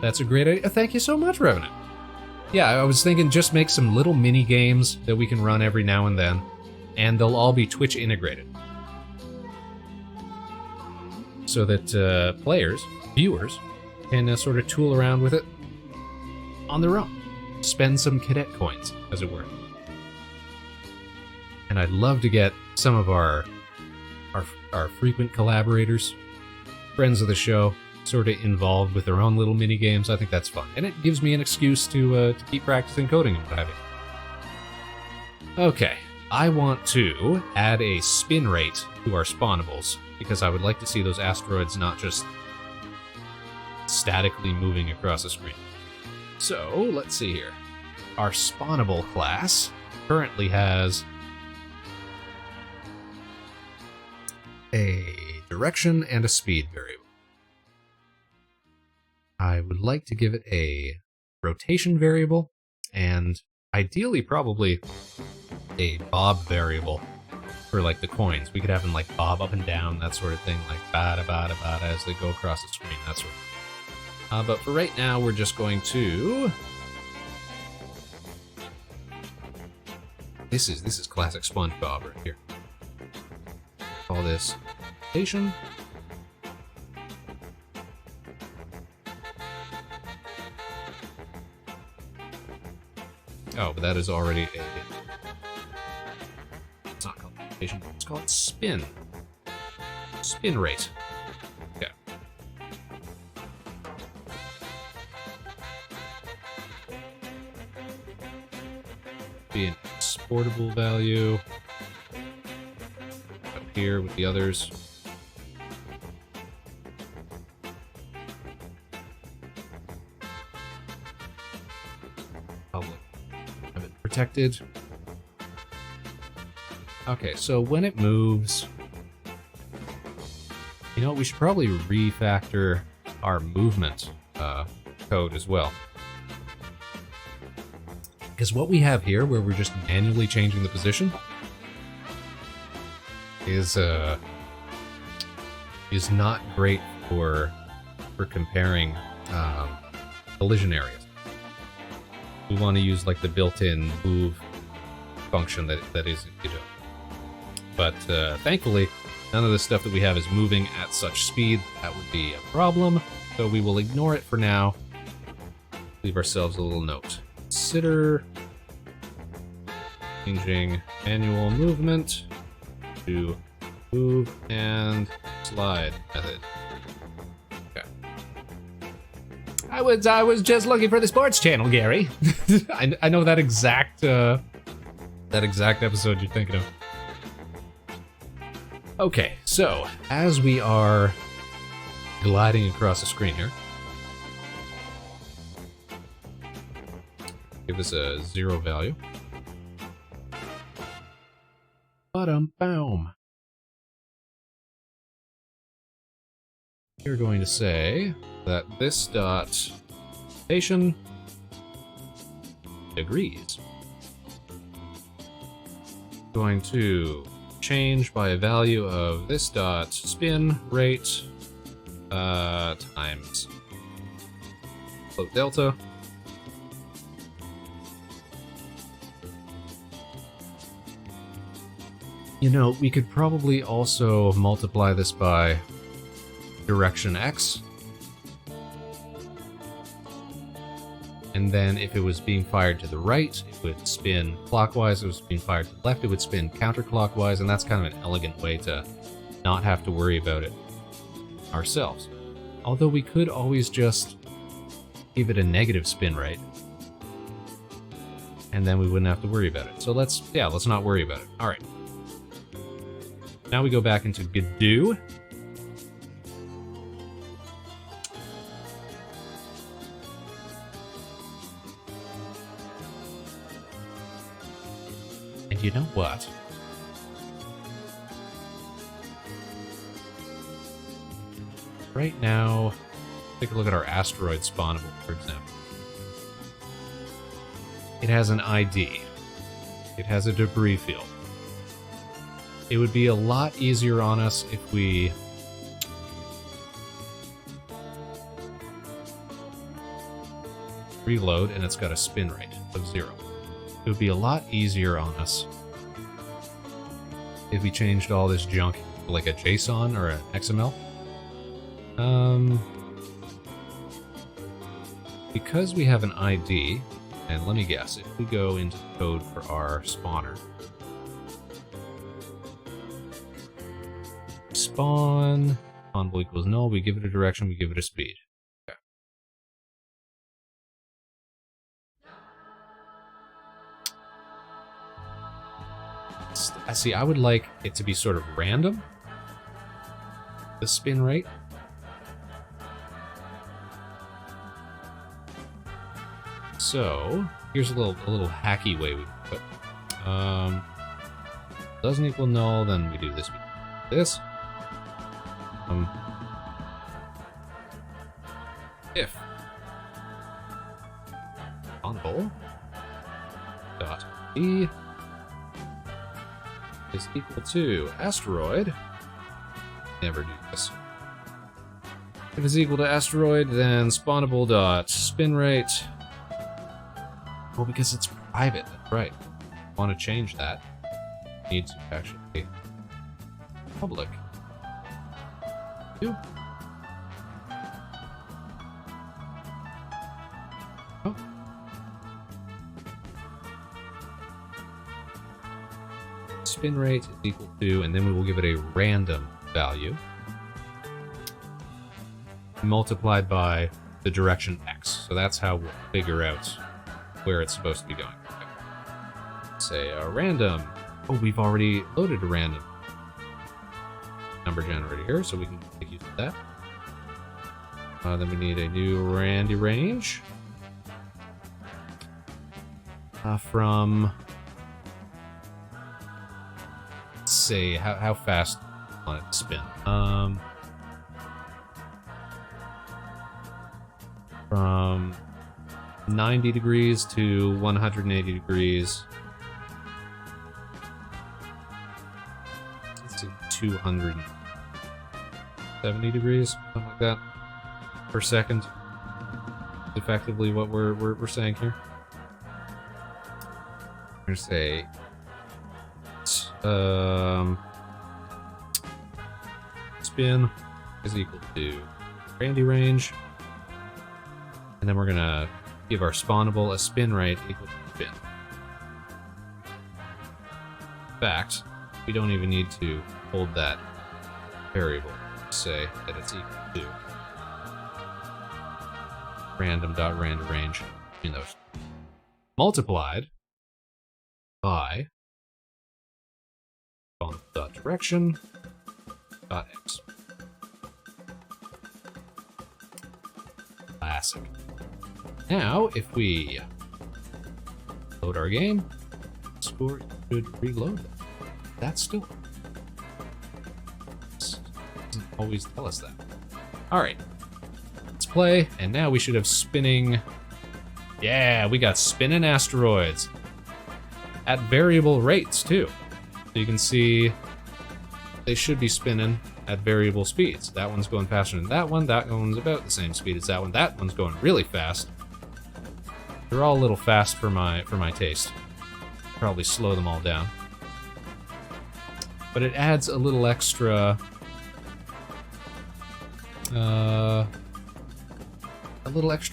That's a great idea. Thank you so much, Revenant. Yeah, I was thinking just make some little mini games that we can run every now and then, and they'll all be Twitch integrated. So that players, viewers, can sort of tool around with it on their own. Spend some cadet coins, as it were. And I'd love to get some of our frequent collaborators, friends of the show, sort of involved with their own little mini games. I think that's fun, and it gives me an excuse to keep practicing coding and what have you. Okay, I want to add a spin rate to our spawnables, because I would like to see those asteroids not just statically moving across the screen. So, let's see here. Our spawnable class currently has a direction and a speed variable. I would like to give it a rotation variable, and ideally probably a bob variable for like the coins. We could have them like bob up and down, that sort of thing, like bada bada bada as they go across the screen, that sort of thing. But for right now, we're just going to... This is classic SpongeBob right here. Call this rotation. Oh, but that is already a station. Let's call it spin. Spin rate. Okay. Be an exportable value. Up here with the others. Public. Have it protected. Okay, so when it moves, you know, we should probably refactor our movement code as well. Because what we have here, where we're just manually changing the position, is not great for comparing collision areas. We want to use like the built-in move function that is in Godot. But thankfully, none of the stuff that we have is moving at such speed. That would be a problem, so we will ignore it for now. Leave ourselves a little note. Consider changing manual movement to move and slide method. Okay. I was just looking for the sports channel, Gary. I know that exact episode you're thinking of. Okay, so as we are gliding across the screen here, give us a 0 value. Ba-dum-boom. You're going to say that this dot station degrees. Going to change by a value of this dot spin rate times float delta. You know, we could probably also multiply this by direction x. And then if it was being fired to the right, it would spin clockwise. If it was being fired to the left, it would spin counterclockwise. And that's kind of an elegant way to not have to worry about it ourselves. Although we could always just give it a negative spin rate. And then we wouldn't have to worry about it. So let's not worry about it. All right. Now we go back into Godot. And you know what? Right now, take a look at our asteroid spawnable, for example. It has an ID. It has a debris field. It would be a lot easier on us if we reload and it's got a spin rate of 0. It would be a lot easier on us if we changed all this junk to like a JSON or an XML. Because we have an ID, and let me guess, if we go into the code for our spawner, spawn equals null, we give it a direction, we give it a speed. Okay. I see, I would like it to be sort of random, the spin rate. So here's a little hacky way we put. Doesn't equal null, then we do this. If ensemble dot e is equal to asteroid, never do this. If it's equal to asteroid, then spawnable dot spin rate. Well, because it's private, that's right. Want to change that? Need to actually public. Oh. spin rate is equal to, and then we will give it a random value multiplied by the direction x. So that's how we'll figure out where it's supposed to be going. Okay. Say a random. Oh, we've already loaded a random number generator here, so we can make use of that. Then we need a new randy range from, let's say, how fast do you want it to spin? From 90 degrees to 180 degrees. Let's do 270 degrees, something like that, per second. Effectively, what we're saying here. We're gonna say spin is equal to randy range. And then we're gonna give our spawnable a spin rate equal to spin. In fact, we don't even need to hold that variable. Say that it's equal to random.random range in those multiplied by spawnable.direction.x. Classic. Now, if we load our game, score should reload it. That's still doesn't always tell us that. All right, let's play, and now we should have spinning. Yeah, we got spinning asteroids at variable rates too. So you can see they should be spinning at variable speeds. That one's going faster than that one. That one's about the same speed as that one. That one's going really fast. They're all a little fast for my taste. Probably slow them all down. But it adds a little extra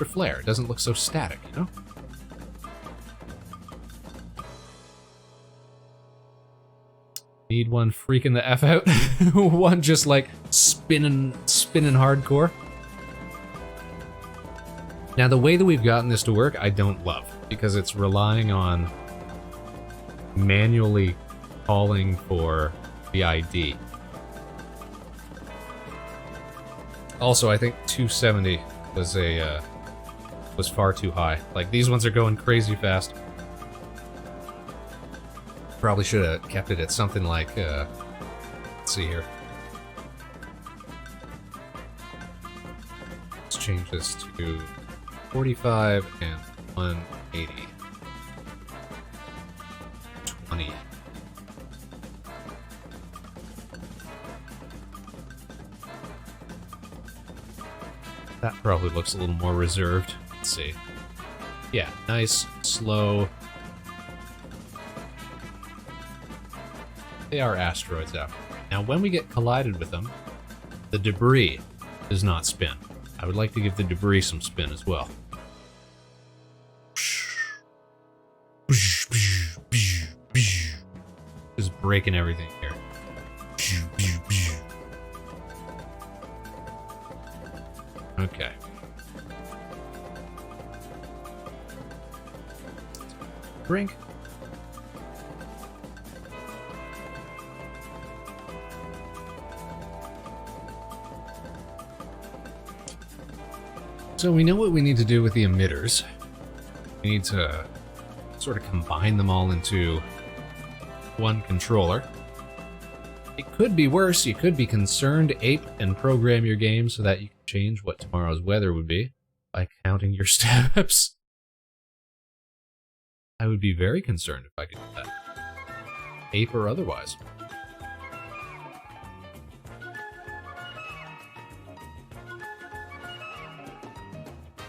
flair. It doesn't look so static, you know? Need one freaking the F out. One just like spinning hardcore. Now the way that we've gotten this to work, I don't love, because it's relying on manually calling for the ID. Also, I think 270 was far too high. Like, these ones are going crazy fast. Probably should have kept it at something like, let's see here. Let's change this to 45 and 180. 20. That probably looks a little more reserved. Let's see. Yeah, nice, slow. They are asteroids out. Now, when we get collided with them, the debris does not spin. I would like to give the debris some spin as well. Just breaking everything here. Okay. Drink. So we know what we need to do with the emitters. We need to sort of combine them all into one controller. It could be worse. You could be concerned, ape, and program your game so that you can change what tomorrow's weather would be by counting your steps. I would be very concerned if I could do that. Ape or otherwise.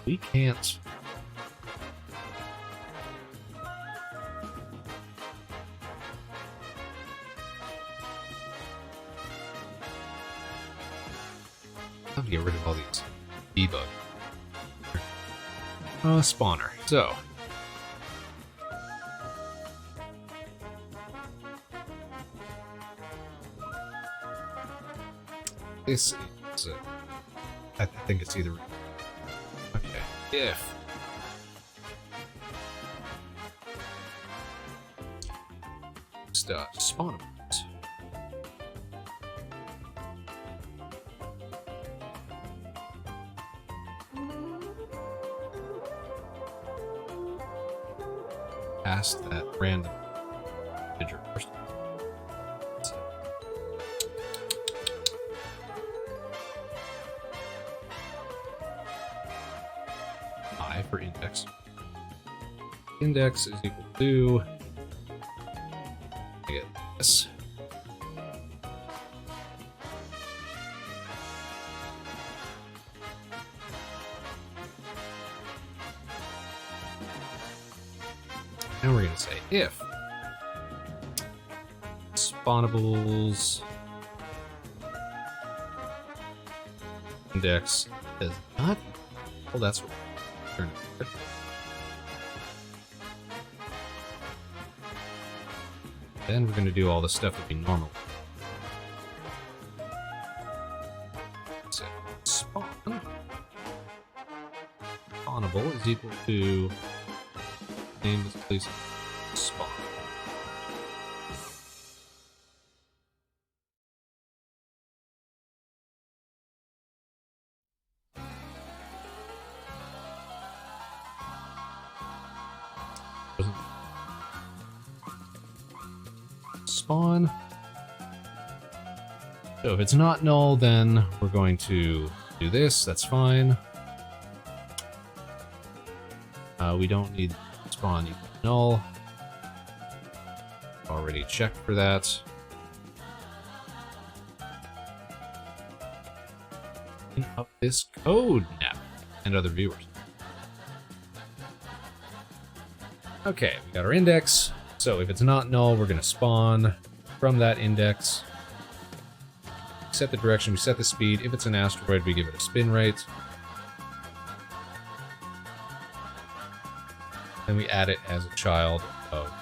We can't. I have to get rid of all these debug. Spawner. So. This is I think it's either... Okay, if... Spawn. Past that random integer first. I for index. Index is equal to... I get this. And we're going to say if spawnables index does not... Well, that's what we're turning it. Then we're going to do all the stuff that we normally do. So spawnable is equal to name this place spawn. Spawn. So if it's not null, then we're going to do this. That's fine. We don't need spawn equal null. Already checked for that. Clean up this code now and other viewers. Okay, we got our index. So if it's not null, we're going to spawn from that index. Set the direction, we set the speed. If it's an asteroid, we give it a spin rate. Then we add it as a child of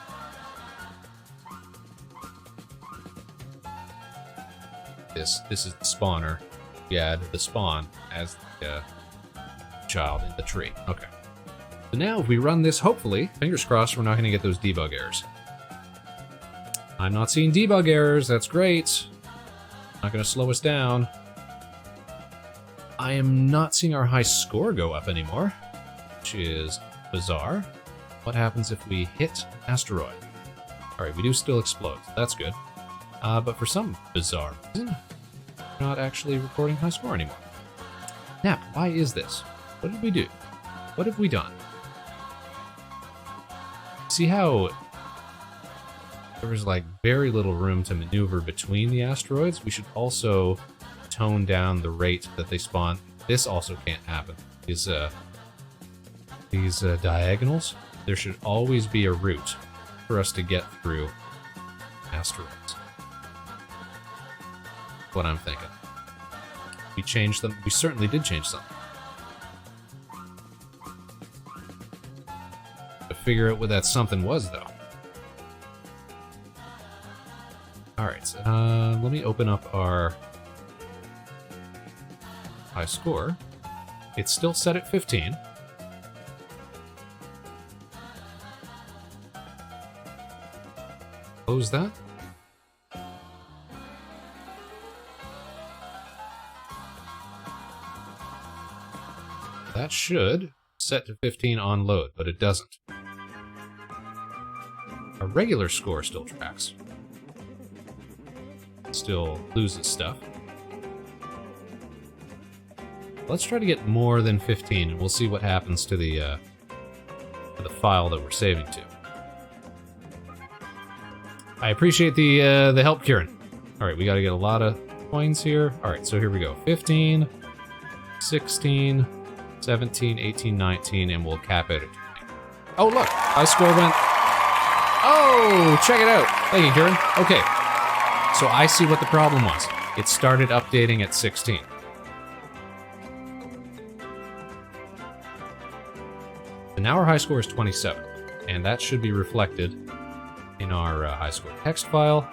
this. This is the spawner. We add the spawn as the child in the tree. Okay. So now if we run this, hopefully, fingers crossed, we're not going to get those debug errors. I'm not seeing debug errors. That's great. Not going to slow us down. I am not seeing our high score go up anymore, which is bizarre. What happens if we hit an asteroid? Alright, we do still explode. So that's good. But for some bizarre reason, we're not actually recording high score anymore. Now, why is this? What did we do? What have we done? See how there was like very little room to maneuver between the asteroids? We should also tone down the rate that they spawn. This also can't happen. These diagonals, there should always be a route for us to get through asteroids. What I'm thinking. We changed them. We certainly did change something. To figure out what that something was, though. Alright, so, let me open up our high score. It's still set at 15. Close that. That should set to 15 on load, but it doesn't. Our regular score still tracks. Still loses stuff. Let's try to get more than 15, and we'll see what happens to the file that we're saving to. I appreciate the help, Kieran. All right, we got to get a lot of coins here. All right, so here we go. 15, 16, 17, 18, 19, and we'll cap it at 20. Oh, look, high score went... Oh, check it out. Thank you, Kieran. Okay, so I see what the problem was. It started updating at 16. And now our high score is 27, and that should be reflected in our high score text file.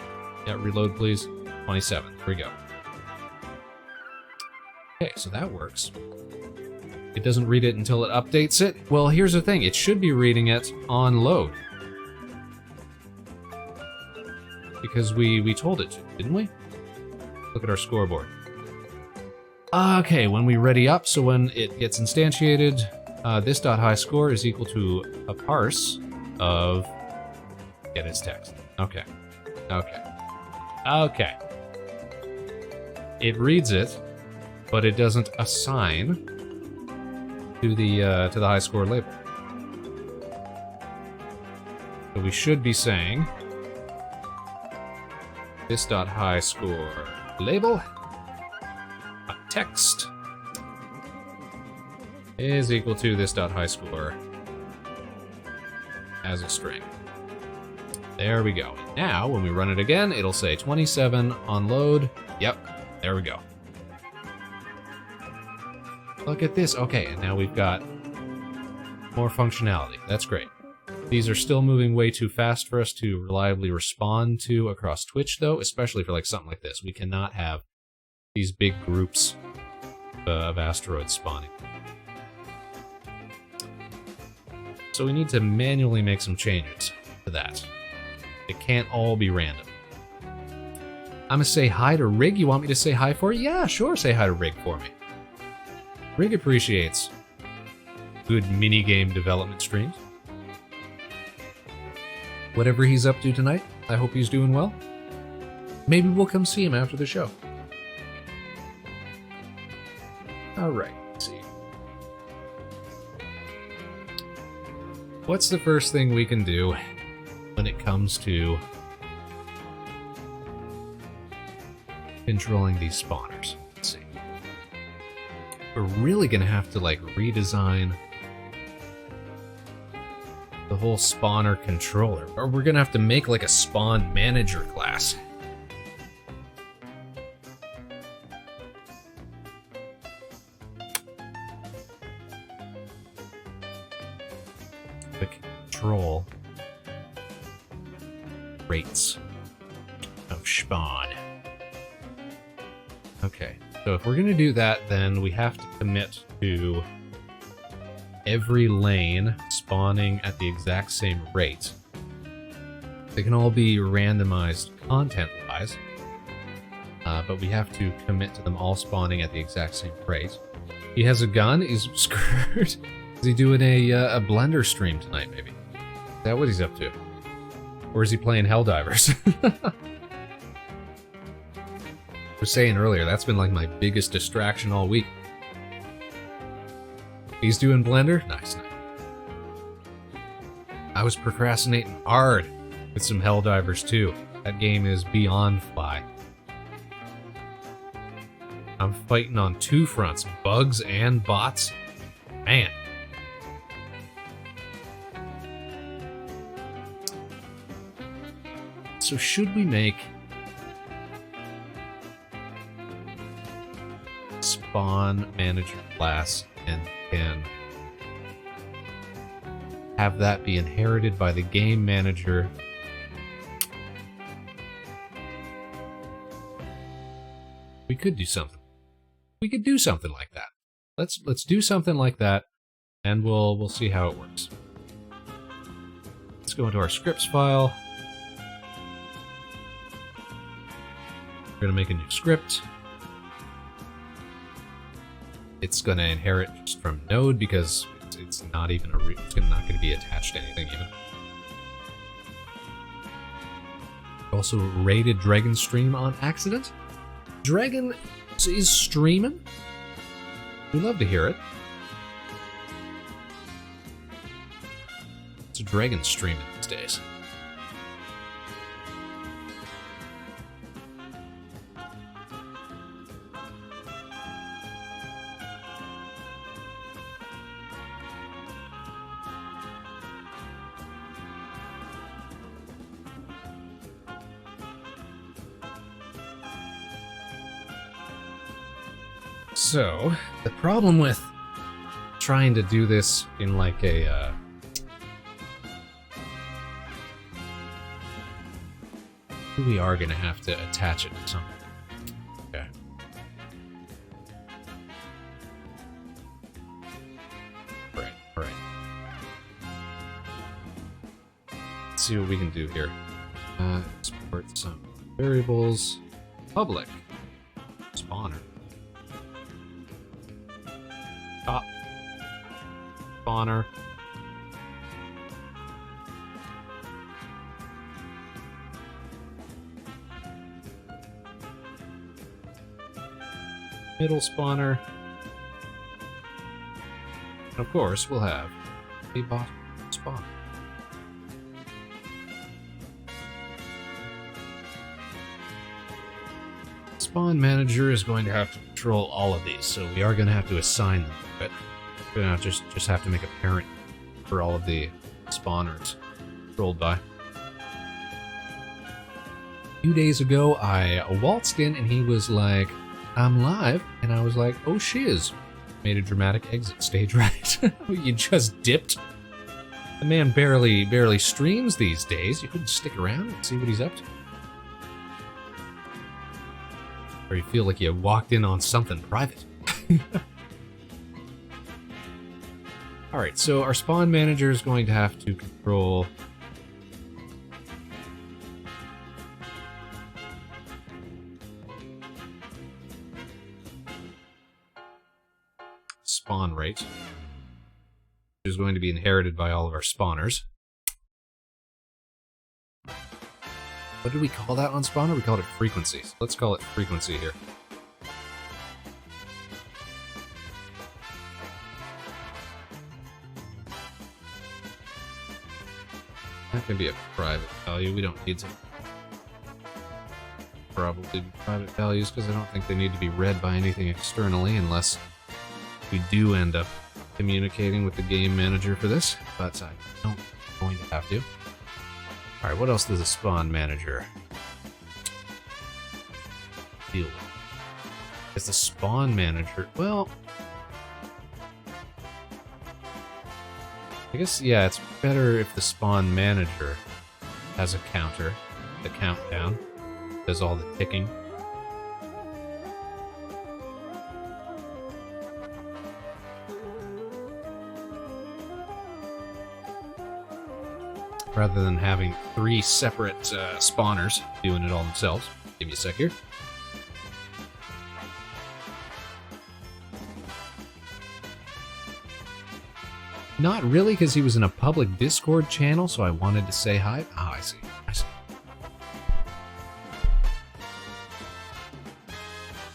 Yeah, reload please. 27. Here we go. Okay, so that works. It doesn't read it until it updates it. Well, here's the thing. It should be reading it on load. Because we told it to, didn't we? Look at our scoreboard. Okay, when we ready up, so when it gets instantiated, this dot high score is equal to a parse of... Get its text. Okay. Okay. Okay. It reads it, but it doesn't assign to the high score label. So we should be saying this dot high score label text is equal to this dot high score as a string. There we go. Now, when we run it again, it'll say 27 on load. Yep, there we go. Look at this. Okay, and now we've got more functionality. That's great. These are still moving way too fast for us to reliably respond to across Twitch, though, especially for like something like this. We cannot have these big groups of asteroids spawning. So we need to manually make some changes to that. It can't all be random. I'm gonna say hi to Rig. You want me to say hi for you? Yeah, sure, say hi to Rig for me. Rig appreciates good minigame development streams. Whatever he's up to tonight, I hope he's doing well. Maybe we'll come see him after the show. Alright, let's see. What's the first thing we can do when it comes to controlling these spawners? Let's see. We're really gonna have to like redesign the whole spawner controller, or we're gonna have to make like a spawn manager class. To control rates of spawn. Okay, so if we're gonna do that, then we have to commit to every lane spawning at the exact same rate. They can all be randomized content-wise, but we have to commit to them all spawning at the exact same rate. He has a gun? He's screwed. Is he doing a Blender stream tonight, maybe? Is that what he's up to? Or is he playing Helldivers? I was saying earlier, that's been like my biggest distraction all week. He's doing Blender? Nice. I was procrastinating hard with some Helldivers too. That game is beyond fly. I'm fighting on two fronts, bugs and bots. Man. So should we make spawn manager class and can have that be inherited by the game manager? We could do something. We could do something like that. Let's do something like that, and we'll see how it works. Let's go into our scripts file. We're gonna make a new script. It's gonna inherit just from node because it's not even it's not gonna be attached to anything even. Also raided Dragon stream on accident. Dragon is streaming. We love to hear it. It's a Dragon streaming these days. So, the problem with trying to do this in like a we are gonna have to attach it to something. Okay. let's see what we can do here. Export some variables. Public. Spawner. Top. Spawner. Middle spawner. And of course, we'll have a bottom spawner. Spawn manager is going to have to control all of these, so we are going to have to assign them. But we're going to just have to make a parent for all of the spawners controlled by. A few days ago, I waltzed in and he was like, "I'm live," and I was like, "Oh shiz." Made a dramatic exit stage right. You just dipped. The man barely streams these days. You couldn't stick around and see what he's up to. Or you feel like you walked in on something private. Alright, so our spawn manager is going to have to control spawn rate, which is going to be inherited by all of our spawners. What did we call that on spawner? We called it frequency. So let's call it frequency here. That can be a private value. We don't need to probably be private values because I don't think they need to be read by anything externally unless we do end up communicating with the game manager for this, but I don't going to have to. Alright, what else does a spawn manager deal with? Is the spawn manager... Well... I guess, yeah, it's better if the spawn manager has a counter, the countdown, does all the ticking. Rather than having 3 separate spawners doing it all themselves. Give me a sec here. Not really, because he was in a public Discord channel, so I wanted to say hi. Ah, I see.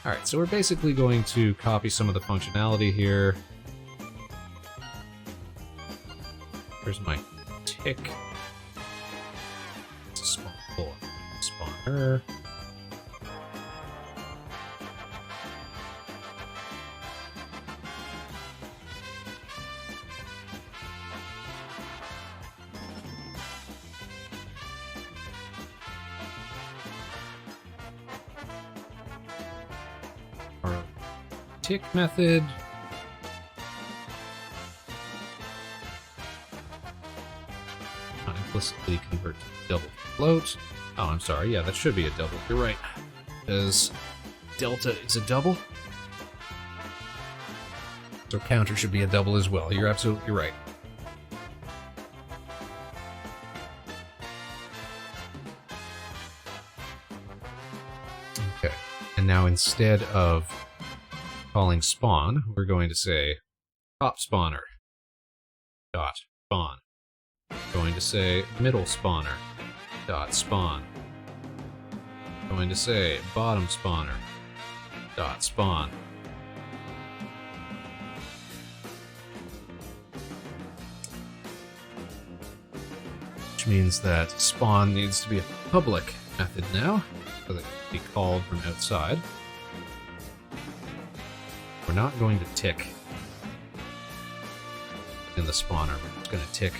Alright, so we're basically going to copy some of the functionality here. Here's my tick. Spawner. Our tick method. Implicitly convert to double float. Oh, I'm sorry. Yeah, that should be a double. You're right. Because delta is a double. So counter should be a double as well. You're absolutely right. Okay. And now instead of calling spawn, we're going to say top spawner dot spawn. Going to say middle spawner dot spawn. Going to say bottom spawner dot spawn. Which means that spawn needs to be a public method now, so that it can be called from outside. We're not going to tick in the spawner, we're just going to tick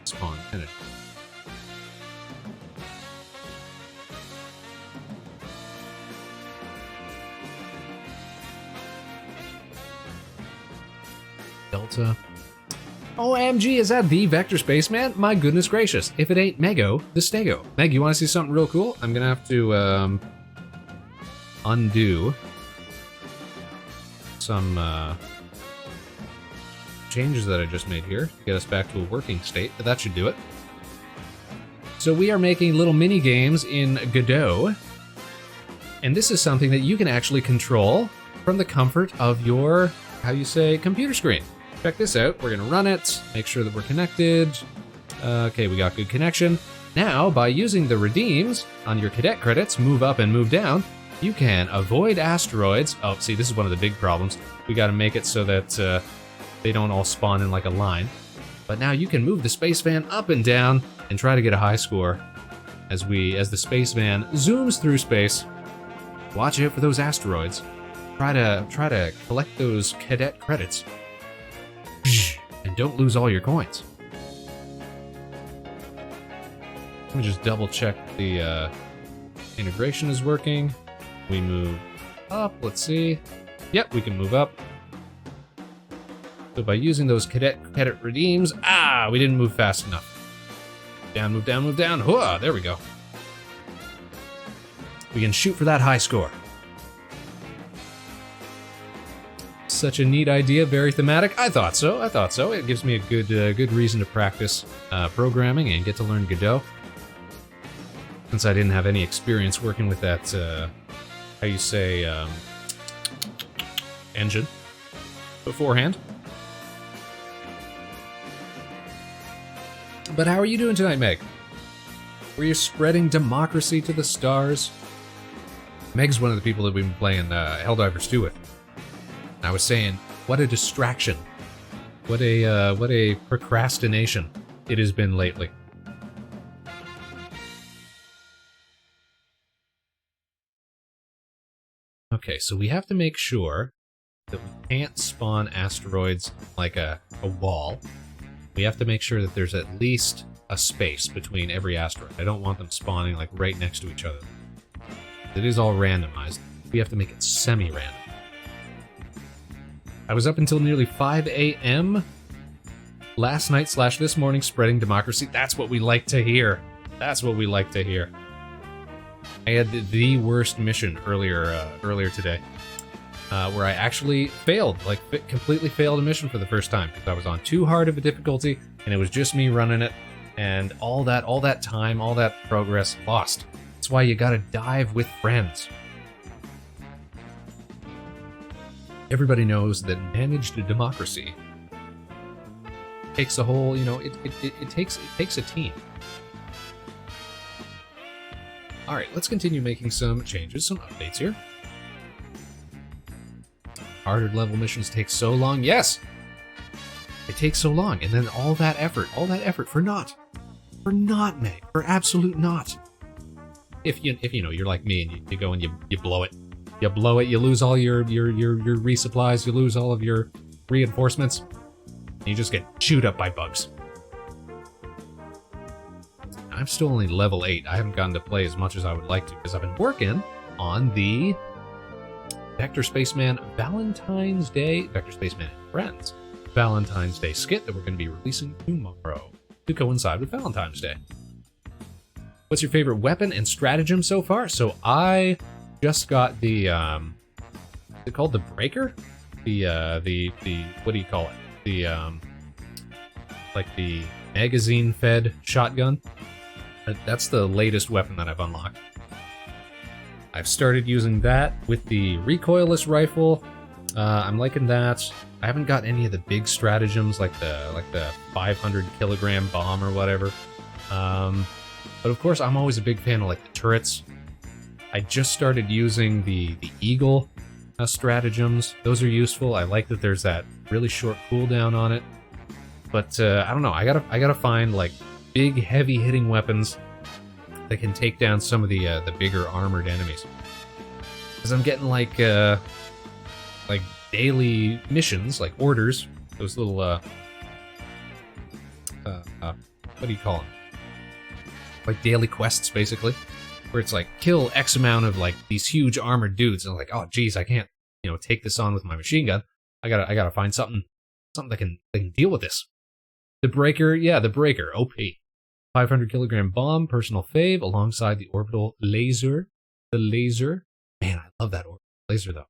spawn manager. Delta. OMG, is that the Vector Spaceman? My goodness gracious. If it ain't Mego, the Stego. Meg, you want to see something real cool? I'm gonna have to undo some changes that I just made here to get us back to a working state, but that should do it. So we are making little mini games in Godot, and this is something that you can actually control from the comfort of your, how you say, computer screen. Check this out. We're gonna run it, make sure that we're connected. Okay, we got good connection. Now, by using the redeems on your cadet credits, move up and move down, you can avoid asteroids. Oh, see, this is one of the big problems. We gotta make it so that they don't all spawn in like a line. But now you can move the spacevan up and down and try to get a high score as the spacevan zooms through space. Watch out for those asteroids. Try to collect those cadet credits. And don't lose all your coins. Let me just double check the integration is working. We move up, let's see. Yep, we can move up. So by using those cadet redeems, we didn't move fast enough. Down, move down, move down. Hooah, there we go. We can shoot for that high score. Such a neat idea, very thematic. I thought so. It gives me a good reason to practice programming and get to learn Godot. Since I didn't have any experience working with that, how you say, engine beforehand. But how are you doing tonight, Meg? Were you spreading democracy to the stars? Meg's one of the people that we've been playing Helldivers 2 with. I was saying, what a distraction. What a procrastination it has been lately. Okay, so we have to make sure that we can't spawn asteroids like a wall. We have to make sure that there's at least a space between every asteroid. I don't want them spawning like right next to each other. It is all randomized. We have to make it semi-random. I was up until nearly 5 a.m. last night / this morning spreading democracy. That's what we like to hear. That's what we like to hear. I had the worst mission earlier today, where I actually failed, completely failed a mission for the first time because I was on too hard of a difficulty and it was just me running it, and all that time, all that progress lost. That's why you gotta dive with friends. Everybody knows that managed democracy takes a whole, it takes a team. All right, let's continue making some changes, some updates here. Harder level missions take so long. Yes, it takes so long, and then all that effort for naught, Meg, for absolute naught. If you're like me and you go and you blow it. You blow it, you lose all your resupplies, you lose all of your reinforcements, and you just get chewed up by bugs. I'm still only level 8. I haven't gotten to play as much as I would like to, because I've been working on the Vector Spaceman Valentine's Day, Vector Spaceman and Friends Valentine's Day skit that we're going to be releasing tomorrow to coincide with Valentine's Day. What's your favorite weapon and stratagem so far? So I just got the is it called the breaker? The what do you call it? The like the magazine fed shotgun. That's the latest weapon that I've unlocked. I've started using that with the recoilless rifle. I'm liking that. I haven't got any of the big stratagems like the 500 kilogram bomb or whatever. But of course, I'm always a big fan of like the turrets. I just started using the eagle stratagems. Those are useful. I like that there's that really short cooldown on it. But I don't know. I gotta find like big, heavy hitting weapons that can take down some of the bigger armored enemies. Because I'm getting like daily missions, like orders. Those little what do you call them? Like daily quests, basically, where it's like kill X amount of like these huge armored dudes, and I'm like, oh geez, I can't take this on with my machine gun. I gotta find something that can deal with this. The breaker, yeah, the breaker, OP. 500 kilogram bomb, personal fave, alongside the orbital laser. The laser, man, I love that orbital laser though.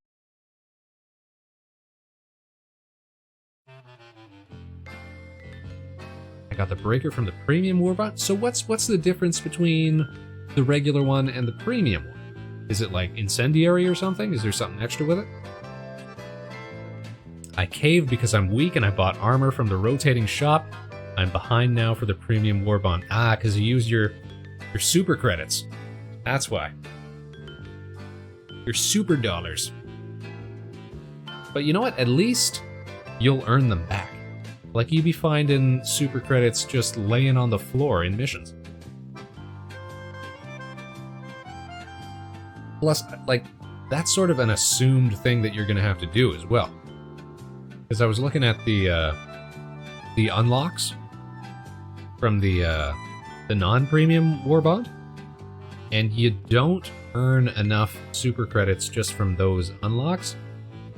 got the breaker from the premium warbot. So what's the difference between the regular one and the premium one? Is it like incendiary or something? Is there something extra with it? I caved because I'm weak and I bought armor from the rotating shop. I'm behind now for the premium warbot. Ah, because you used your super credits. That's why. Your super dollars. But you know what? At least you'll earn them back. Like, you'd be finding super credits just laying on the floor in missions. Plus, like, that's sort of an assumed thing that you're going to have to do as well. Because I was looking at the unlocks from the non-premium warbot, and you don't earn enough super credits just from those unlocks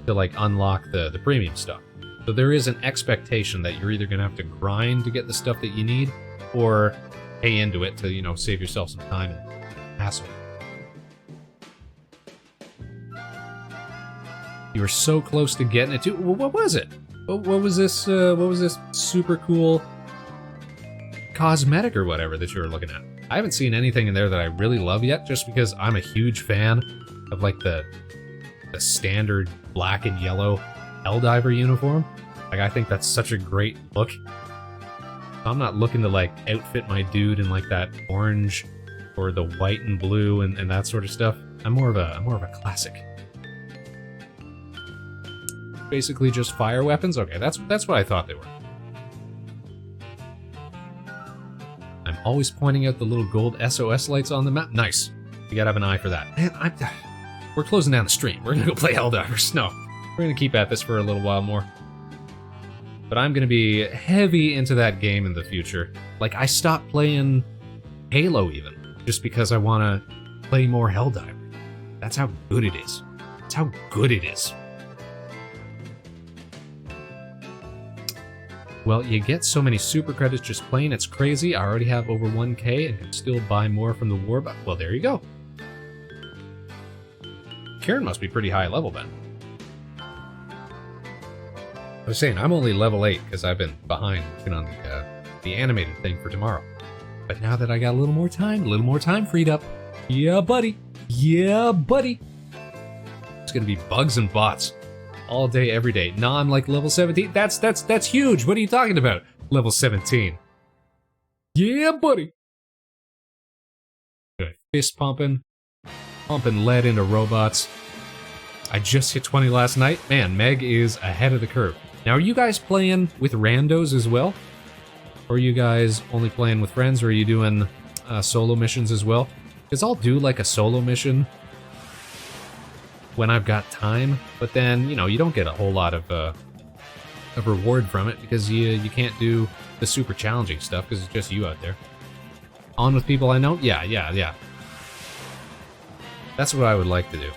to, like, unlock the premium stuff. So there is an expectation that you're either going to have to grind to get the stuff that you need, or pay into it to, you know, save yourself some time and hassle. You were so close to getting it too. What was it? What was this? What was this super cool cosmetic or whatever that you were looking at? I haven't seen anything in there that I really love yet, just because I'm a huge fan of, like, the standard black and yellow Helldiver uniform. Like, I think that's such a great look. I'm not looking to, like, outfit my dude in, like, that orange or the white and blue and that sort of stuff. I'm more of a classic. Basically just fire weapons? Okay, that's what I thought they were. I'm always pointing out the little gold SOS lights on the map. Nice. You gotta have an eye for that. Man, we're closing down the stream. We're gonna go play Helldivers. No, we're gonna keep at this for a little while more. But I'm gonna be heavy into that game in the future. Like, I stopped playing Halo even, just because I wanna play more Helldiver. That's how good it is. That's how good it is. Well, you get so many super credits just playing, it's crazy. I already have over 1k and can still buy more from the warbot. Well, there you go. Karen must be pretty high level then. I was saying, I'm only level 8 because I've been behind working on the animated thing for tomorrow. But now that I got a little more time freed up, yeah, buddy. Yeah, buddy. It's gonna be bugs and bots. All day, every day. No, I'm like level 17. That's huge. What are you talking about? Level 17. Yeah, buddy. Good. Fist pumping lead into robots. I just hit 20 last night. Man, Meg is ahead of the curve. Now, are you guys playing with randos as well? Or are you guys only playing with friends? Or are you doing solo missions as well? Because I'll do like a solo mission when I've got time, but then, you know, you don't get a whole lot of reward from it because you can't do the super challenging stuff because it's just you out there. On with people I know? Yeah. That's what I would like to do.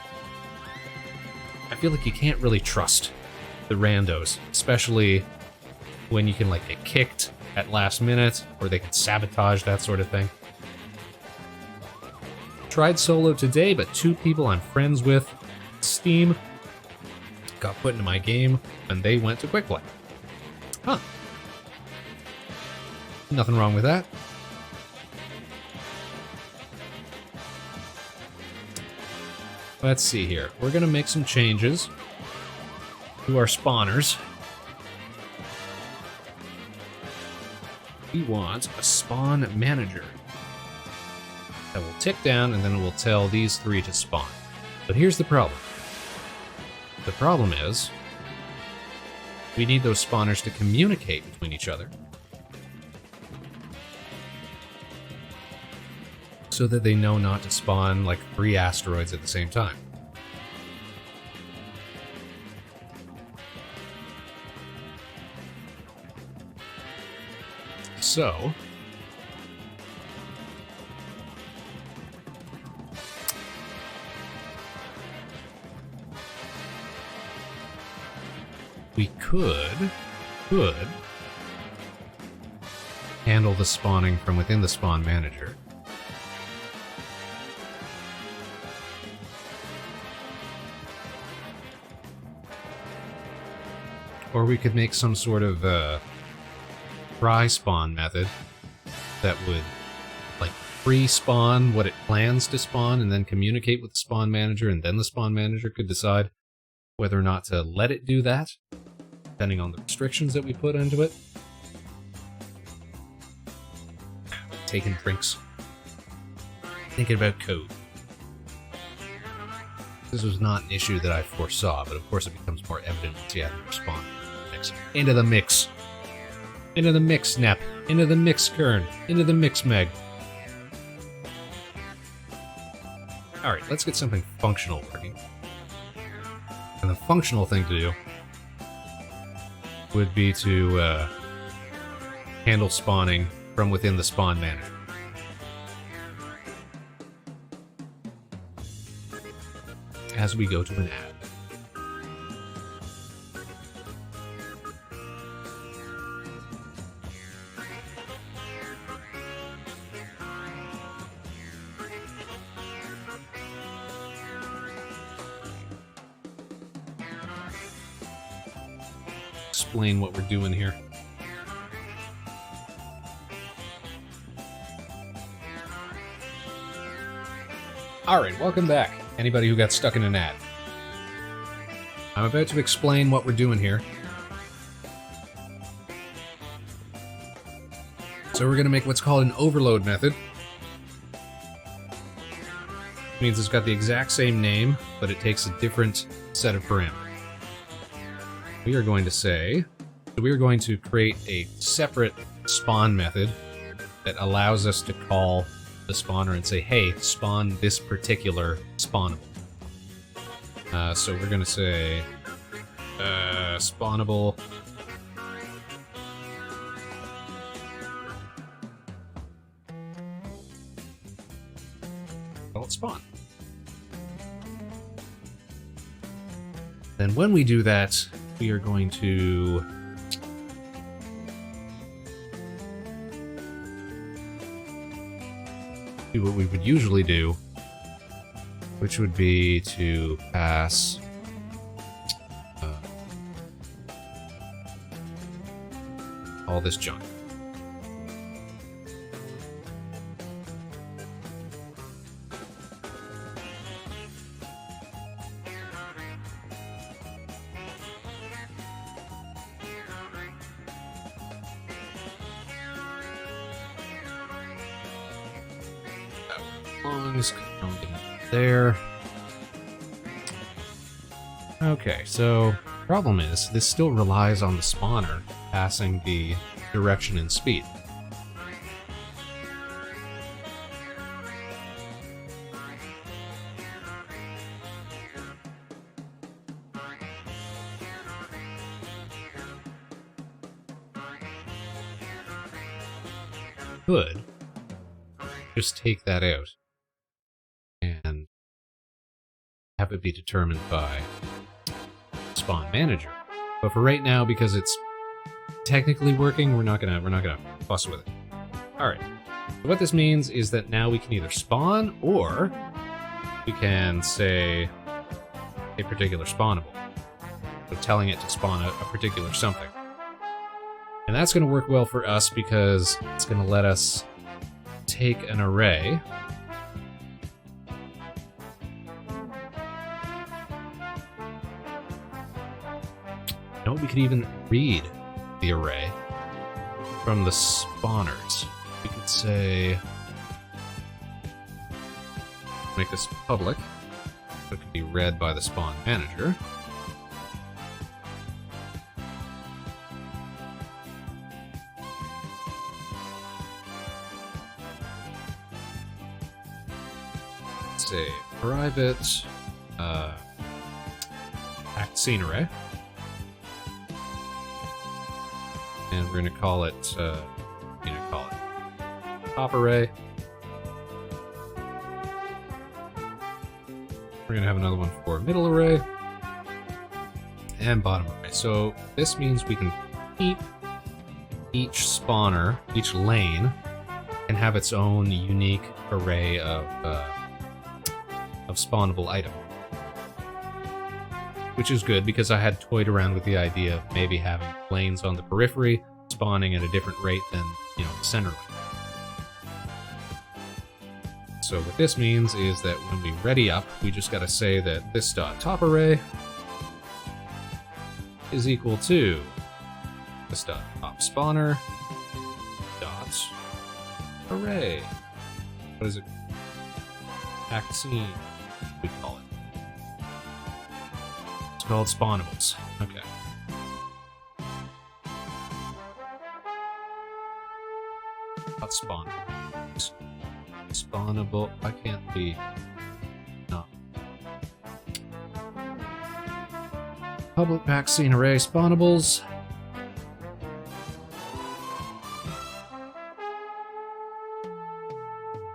I feel like you can't really trust the randos, especially when you can, like, get kicked at last minute, or they can sabotage, that sort of thing. Tried solo today, but 2 people I'm friends with Steam got put into my game and they went to quick play. Huh. Nothing wrong with that. Let's see here. We're gonna make some changes to our spawners. We want a spawn manager that will tick down and then it will tell these 3 to spawn. But here's the problem. The problem is, we need those spawners to communicate between each other so that they know not to spawn like 3 asteroids at the same time. So, we could handle the spawning from within the spawn manager. Or we could make some sort of try spawn method that would like pre-spawn what it plans to spawn and then communicate with the spawn manager, and then the spawn manager could decide whether or not to let it do that, depending on the restrictions that we put into it. Taking drinks. Thinking about code. This was not an issue that I foresaw, but of course it becomes more evident once you add more spawn. Into the mix. Into the mix, Snap. Into the mix, Kern. Into the mix, Meg. Alright, let's get something functional working. And the functional thing to do would be to handle spawning from within the spawn manager. As we go to an ad. Explain what we're doing here. Alright, welcome back. Anybody who got stuck in an ad. I'm about to explain what we're doing here. So we're going to make what's called an overload method. It means it's got the exact same name, but it takes a different set of parameters. We are going to say, so we are going to create a separate spawn method that allows us to call the spawner and say, hey, spawn this particular spawnable. So we're going to say spawnable call it spawn. Then when we do that, we are going to do what we would usually do, which would be to pass all this junk. There. Okay, so problem is this still relies on the spawner passing the direction and speed. Could just take that out and have it be determined by spawn manager. But for right now, because it's technically working, we're not gonna fuss with it. Alright. So what this means is that now we can either spawn or we can say a particular spawnable. So telling it to spawn a particular something. And that's gonna work well for us because it's gonna let us take an array no, we could even read the array from the spawners. We could say make this public so it can be read by the spawn manager. Say private act scene array, and we're going to call it top array. We're going to have another one for middle array and bottom array. So this means we can keep each spawner, each lane, can have its own unique array of spawnable item. Which is good because I had toyed around with the idea of maybe having lanes on the periphery spawning at a different rate than, you know, the center one. So what this means is that when we ready up, we just gotta say that this dot top array is equal to this dot top spawner dot array. What is it? Vaccine, we call it. It's called spawnables. Okay. Dot spawn. Spawnable. I can't be. No. Public vaccine array spawnables.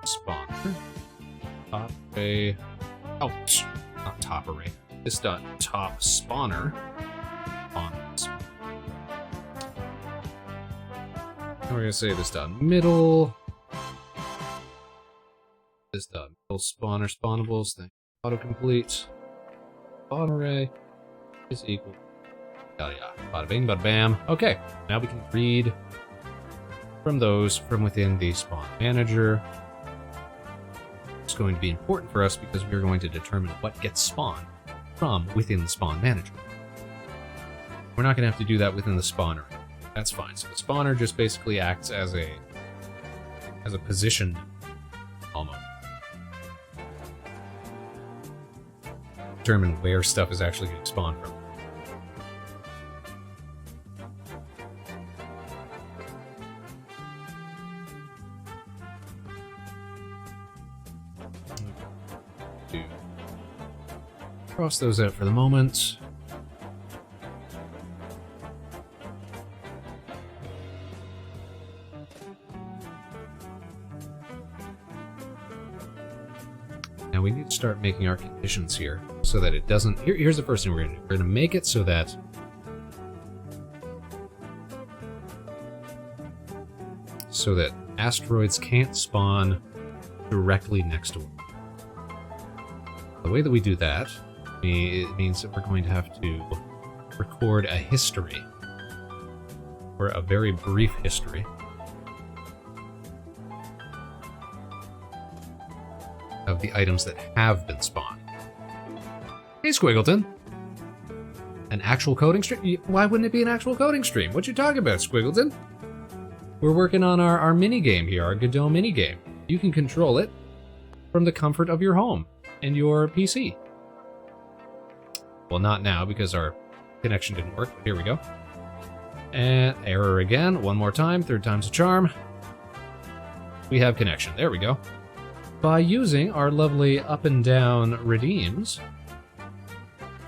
Spawner. Top array. Oh, not top array. This dot top spawner. Spawners. And we're gonna say this dot middle. This dot middle spawner spawnables. Then autocomplete. Spawn array is equal. Yada yada. Bada bing, bada bam. Okay, now we can read from those from within the spawn manager. It's going to be important for us because we're going to determine what gets spawned from within the spawn manager. We're not going to have to do that within the spawner. That's fine. So the spawner just basically acts as a position almost. Determine where stuff is actually getting spawned from. Cross those out for the moment. Now we need to start making our conditions here so that it doesn't... Here's the first thing we're going to do. We're going to make it so that asteroids can't spawn directly next to them. The way that we do that, it means that we're going to have to record a history, or a very brief history, of the items that have been spawned. Hey, Squiggleton! An actual coding stream? Why wouldn't it be an actual coding stream? What you talking about, Squiggleton? We're working on our mini-game here, our Godot mini-game. You can control it from the comfort of your home and your PC. Well, not now, because our connection didn't work. Here we go. And error again. One more time. Third time's a charm. We have connection. There we go. By using our lovely up and down redeems,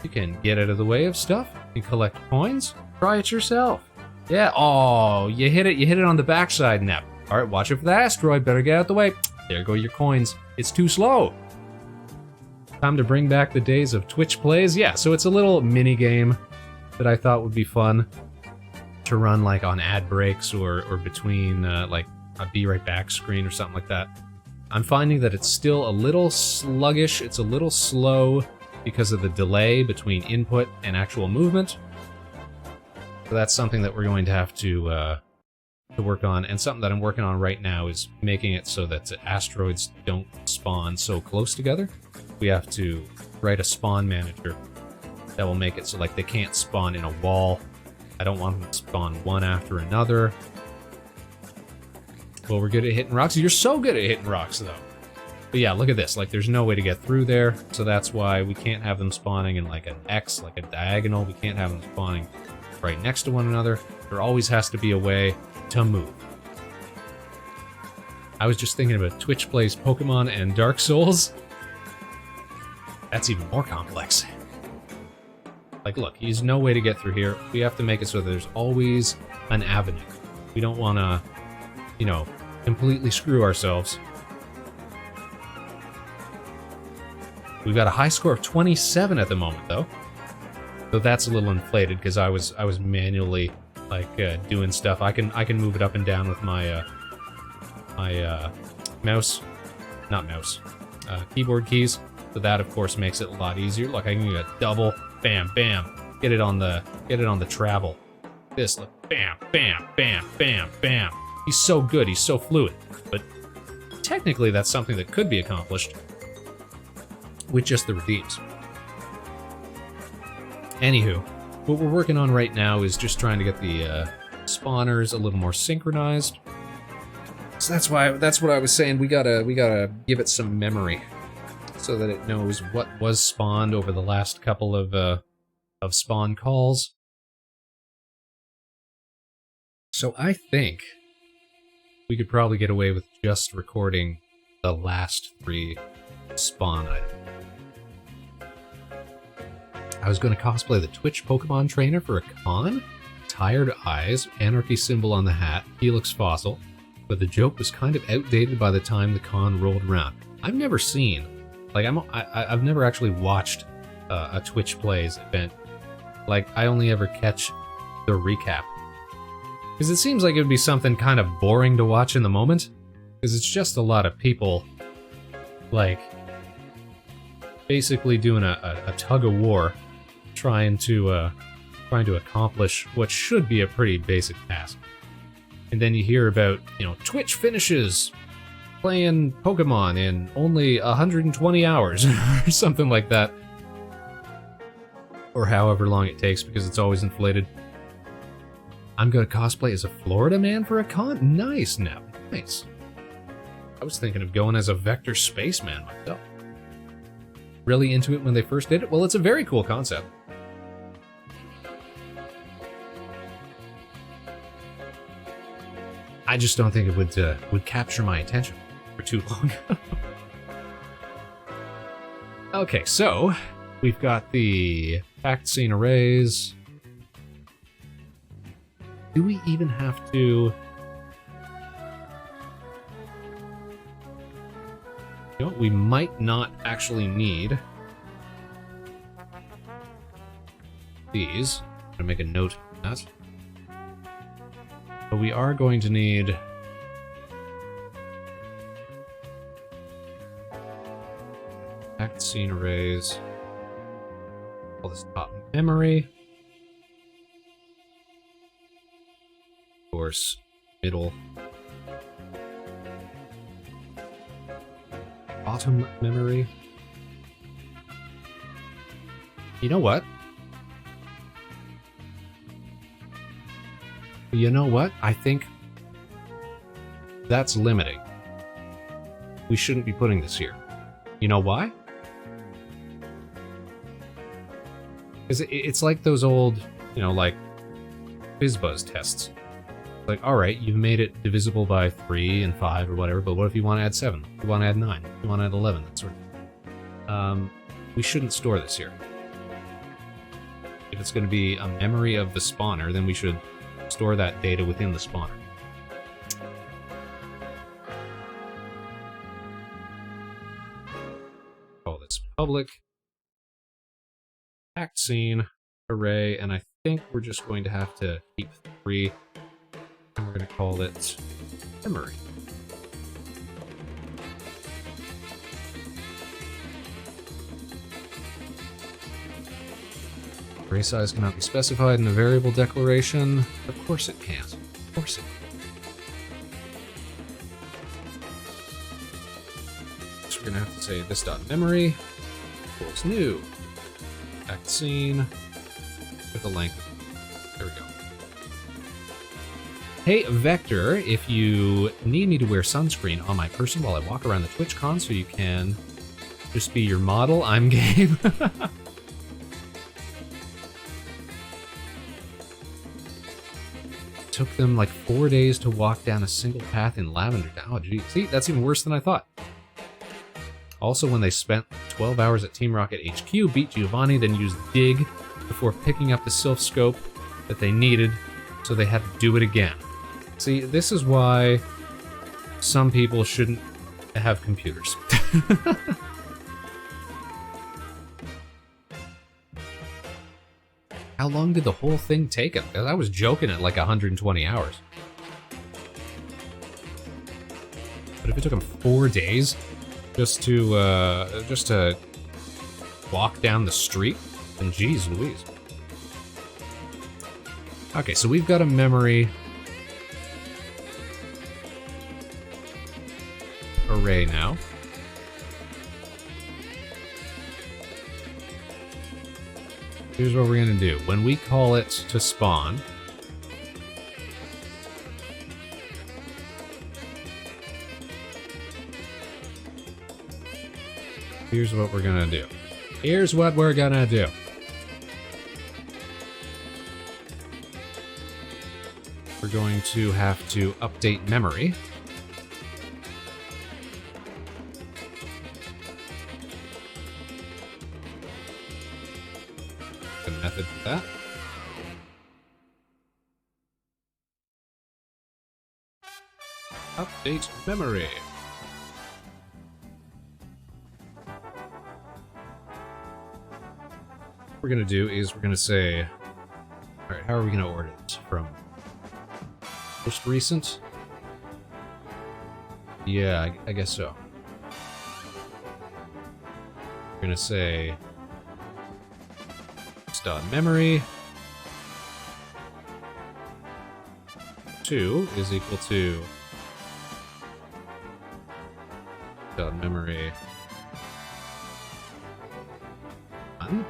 you can get out of the way of stuff. You can collect coins. Try it yourself. Yeah. Oh, you hit it. You hit it on the backside now. All right, watch it for the asteroid. Better get out of the way. There go your coins. It's too slow. Time to bring back the days of Twitch plays. Yeah, so it's a little mini game that I thought would be fun to run like on ad breaks or between like a be right back screen or something like that. I'm finding that it's still a little sluggish. It's a little slow because of the delay between input and actual movement. So that's something that we're going to have to work on. And something that I'm working on right now is making it so that asteroids don't spawn so close together. We have to write a spawn manager that will make it so like they can't spawn in a wall. I don't want them to spawn one after another. Well, we're good at hitting rocks. You're so good at hitting rocks, though. But yeah, look at this. Like, there's no way to get through there, so that's why we can't have them spawning in like an X, like a diagonal. We can't have them spawning right next to one another. There always has to be a way to move. I was just thinking about Twitch plays Pokemon and Dark Souls. That's even more complex. Like, look, there's no way to get through here. We have to make it so there's always an avenue. We don't want to, you know, completely screw ourselves. We've got a high score of 27 at the moment, though. So that's a little inflated because I was manually like doing stuff. I can move it up and down with my keyboard keys. So that of course makes it a lot easier. Look, I can get a double, bam, bam, get it on the travel. this. Look, bam, bam, bam, bam, bam. He's so good, he's so fluid. But technically that's something that could be accomplished with just the redeems. Anywho, what we're working on right now is just trying to get the spawners a little more synchronized. So that's what I was saying. We gotta give it some memory so that it knows what was spawned over the last couple of spawn calls. So I think we could probably get away with just recording the last 3 spawn items. I was going to cosplay the Twitch Pokemon trainer for a con. Tired eyes, anarchy symbol on the hat, Helix fossil. But the joke was kind of outdated by the time the con rolled around. I've never seen, like, I've never actually watched a Twitch Plays event. Like, I only ever catch the recap. Because it seems like it would be something kind of boring to watch in the moment. Because it's just a lot of people, like, basically doing a tug of war, trying to accomplish what should be a pretty basic task. And then you hear about, you know, Twitch finishes playing Pokemon in only 120 hours, or something like that. Or however long it takes, because it's always inflated. I'm gonna cosplay as a Florida man for a con? Nice, Neb. Nice. I was thinking of going as a Vector Spaceman myself. Really into it when they first did it? Well, it's a very cool concept. I just don't think it would capture my attention for too long. Okay, so we've got the fact scene arrays. Do we even have to? You know what? We might not actually need these. I'm gonna make a note of that. But we are going to need fact scene arrays. All this top memory. Of course, middle. Bottom memory. You know what? You know what? I think that's limiting. We shouldn't be putting this here. You know why? Because it's like those old, you know, like BizBuzz tests. Like, alright, you've made it divisible by 3 and 5 or whatever, but what if you want to add 7? If you want to add 9? If you want to add 11? That sort of. We shouldn't store this here. If it's going to be a memory of the spawner, then we should store that data within the spawner. Call this public fact scene array, and I think we're just going to have to keep 3, and we're going to call it memory. Array size cannot be specified in a variable declaration. Of course it can't. Of course it can't. So we're gonna have to say this dot memory equals new fact scene with a length. There we go. Hey Vector, if you need me to wear sunscreen on my person while I walk around the TwitchCon so you can just be your model, I'm game. Took them like 4 days to walk down a single path in Lavender. Oh, gee. See, that's even worse than I thought. Also, when they spent 12 hours at Team Rocket HQ, beat Giovanni, then used Dig before picking up the Sylph Scope that they needed, so they had to do it again. See, this is why some people shouldn't have computers. How long did the whole thing take him? Because I was joking at like 120 hours. But if it took him 4 days just to walk down the street, then geez Louise. Okay, so we've got a memory array now. Here's what we're gonna do. When we call it to spawn, here's what we're gonna do. Here's what we're gonna do. We're going to have to update memory. A method for that. Update memory. What we're gonna do is we're gonna say, all right, how are we gonna order this from most recent? Yeah, I guess so. We're gonna say dot memory 2 is equal to dot memory 1.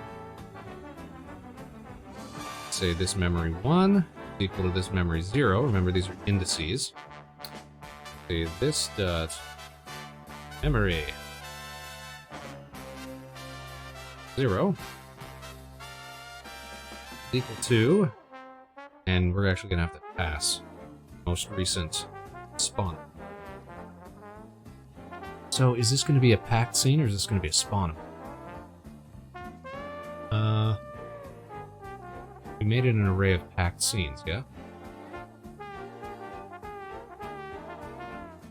Say this memory 1 is equal to this memory 0. Remember, these are indices. Say this dot memory 0 equal to, and we're actually gonna have to pass most recent spawn. So is this gonna be a packed scene or is this gonna be a spawn? We made it an array of packed scenes, yeah?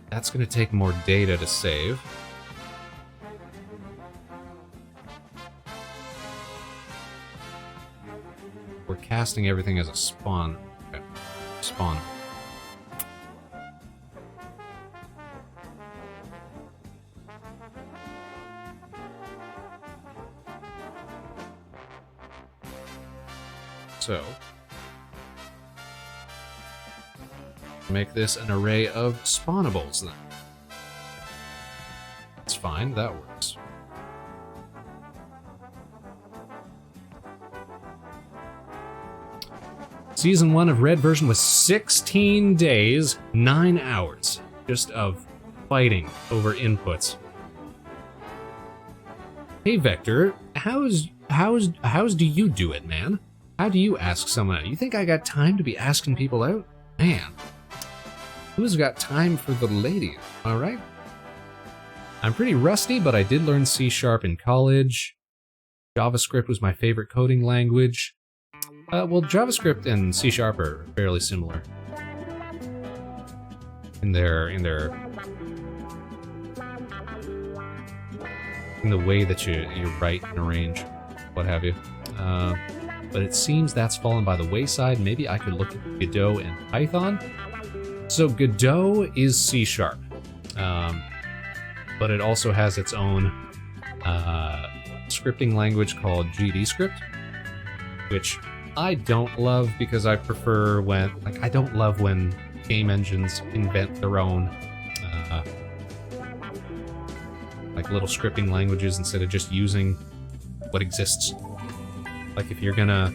That's gonna take more data to save. We're casting everything as a spawn. Okay. Spawn. So, make this an array of spawnables then. That's fine, that works. Season 1 of Red version was 16 days, 9 hours, just of fighting over inputs. Hey Vector, how's do you do it, man? How do you ask someone out? You think I got time to be asking people out? Man, who's got time for the ladies, alright? I'm pretty rusty, but I did learn C# in college. JavaScript was my favorite coding language. Well, JavaScript and C# are fairly similar in the way that you write and arrange, what have you. But it seems that's fallen by the wayside. Maybe I could look at Godot and Python. So Godot is C#, but it also has its own scripting language called GDScript, which I don't love because I prefer when, I don't love when game engines invent their own, little scripting languages instead of just using what exists. Like, if you're gonna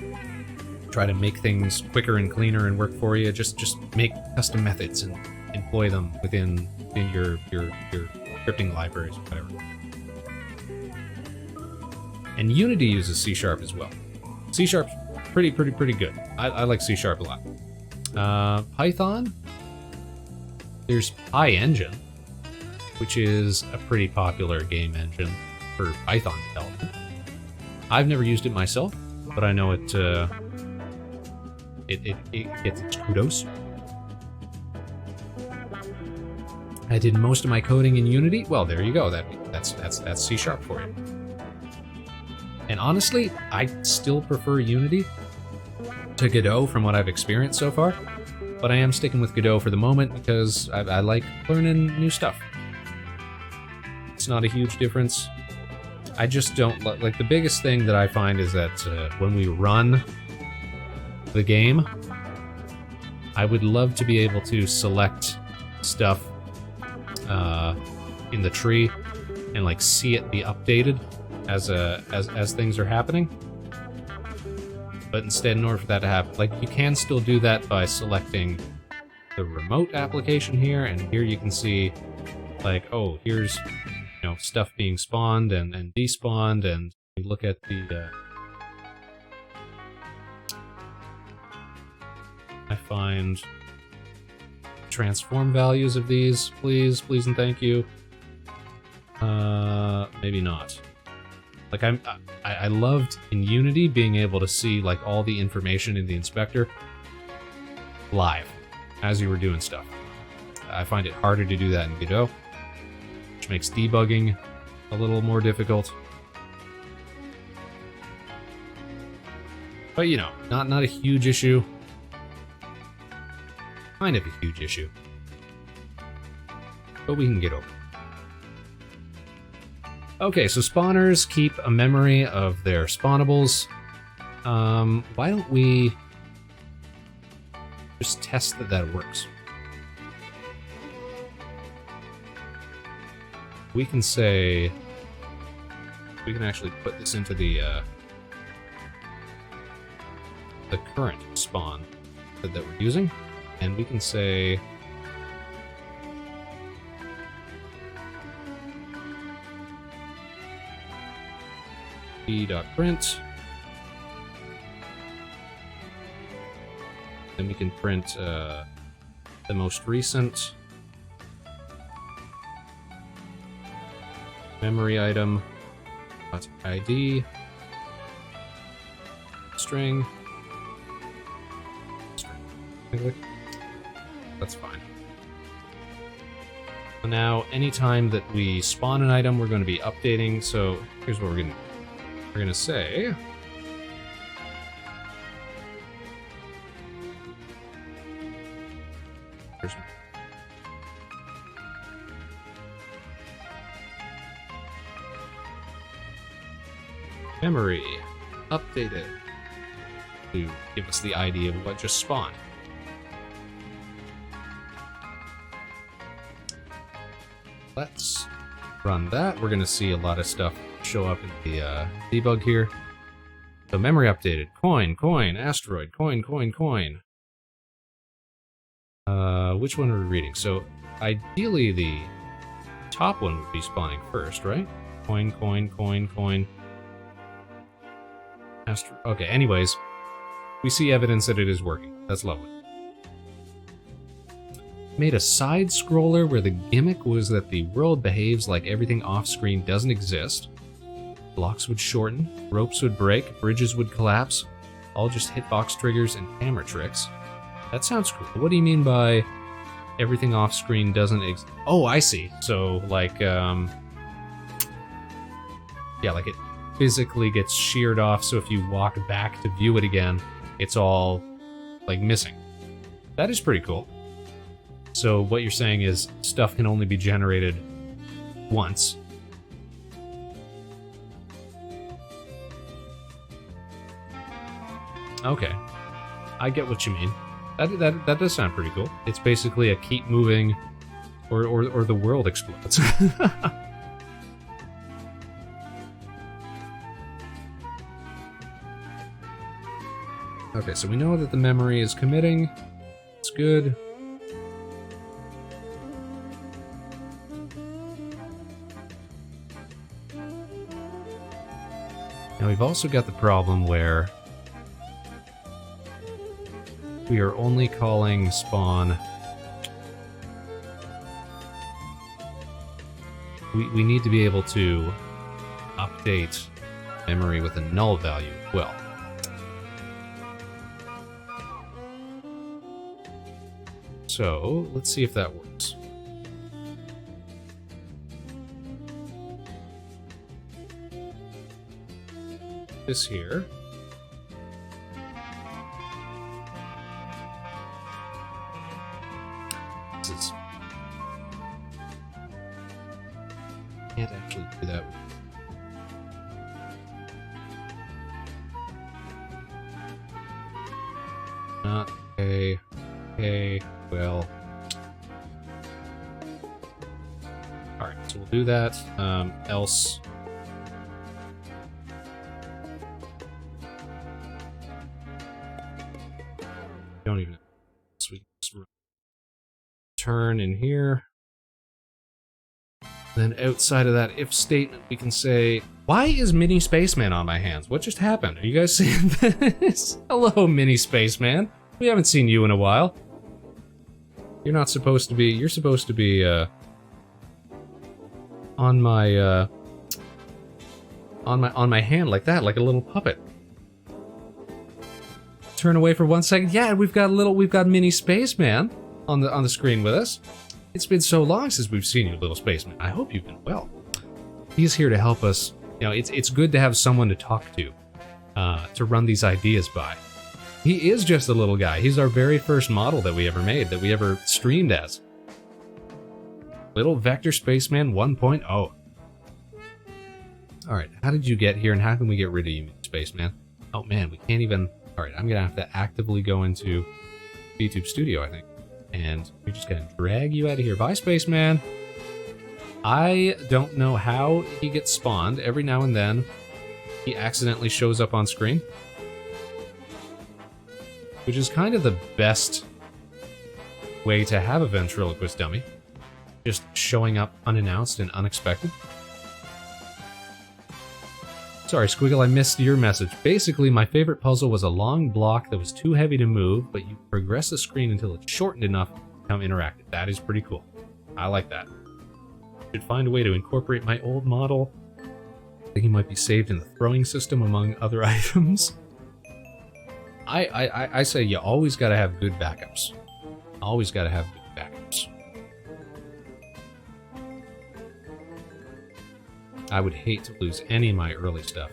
try to make things quicker and cleaner and work for you, just make custom methods and employ them within your scripting libraries, whatever. And Unity uses C# as well. C# pretty good. I like C# a lot. Python, there's PyEngine, which is a pretty popular game engine for Python development. I've never used it myself, but I know it gets its kudos. I did most of my coding in Unity. Well, there you go. That's C# for you. And honestly, I still prefer Unity to Godot from what I've experienced so far, but I am sticking with Godot for the moment because I like learning new stuff. It's not a huge difference. I just don't like the biggest thing that I find is that when we run the game, I would love to be able to select stuff in the tree and like see it be updated as things are happening. But instead, in order for that to happen, like you can still do that by selecting the remote application here, and here you can see like, oh, here's, you know, stuff being spawned and despawned, and you look at the I find transform values of these, please and thank you. Maybe not. Like I loved in Unity being able to see like all the information in the inspector live as you were doing stuff. I find it harder to do that in Godot, which makes debugging a little more difficult. But you know, not a huge issue. Kind of a huge issue. But we can get over it. Okay, so spawners keep a memory of their spawnables. Why don't we just test that works? We can say, we can actually put this into the current spawn that we're using, and we can say p.print. Then we can print the most recent memory item .id string. That's fine. So now, anytime that we spawn an item, we're going to be updating. So here's what we're going to do. We're going to say memory updated to give us the ID of what just spawned. Let's run that. We're going to see a lot of stuff show up in the debug here. So memory updated. Coin, asteroid, coin. Which one are we reading? So ideally the top one would be spawning first, right? Coin. Okay, anyways, we see evidence that it is working. That's lovely. Made a side scroller where the gimmick was that the world behaves like everything off screen doesn't exist. Blocks would shorten, ropes would break, bridges would collapse, all just hitbox triggers and camera tricks. That sounds cool. What do you mean by everything off screen doesn't exist? Oh, I see. So like, yeah, like it physically gets sheared off, so if you walk back to view it again, it's all like missing. That is pretty cool. So what you're saying is stuff can only be generated once. Okay, I get what you mean. That does sound pretty cool. It's basically a keep moving, or the world explodes. Okay, so we know that the memory is committing. It's good. Now we've also got the problem where we are only calling spawn. We need to be able to update memory with a null value as well. So let's see if that works. This here. This is... Can't actually do that. Not okay. Okay, well... Alright, so we'll do that. Else... Don't even... So we can just turn in here. Then outside of that if statement, we can say, why is Mini Spaceman on my hands? What just happened? Are you guys seeing this? Hello, Mini Spaceman. We haven't seen you in a while. You're not supposed to be, you're supposed to be, on my hand like that, like a little puppet. Turn away for 1 second. Yeah, we've got Mini Spaceman on the screen with us. It's been so long since we've seen you, little spaceman. I hope you've been well. He's here to help us. You know, it's good to have someone to talk to run these ideas by. He is just a little guy. He's our very first model that we ever made, that we ever streamed as. Little Vector Spaceman 1.0. Alright, how did you get here and how can we get rid of you, Spaceman? Oh man, we can't even... Alright, I'm gonna have to actively go into YouTube Studio, I think. And we're just gonna drag you out of here. Bye, Spaceman. I don't know how he gets spawned. Every now and then, he accidentally shows up on screen. Which is kind of the best way to have a ventriloquist dummy. Just showing up unannounced and unexpected. Sorry, Squiggle, I missed your message. Basically, my favorite puzzle was a long block that was too heavy to move, but you progress the screen until it's shortened enough to become interactive. That is pretty cool. I like that. Should find a way to incorporate my old model. I think he might be saved in the throwing system among other items. I say you always gotta have good backups. Always gotta have good backups. I would hate to lose any of my early stuff.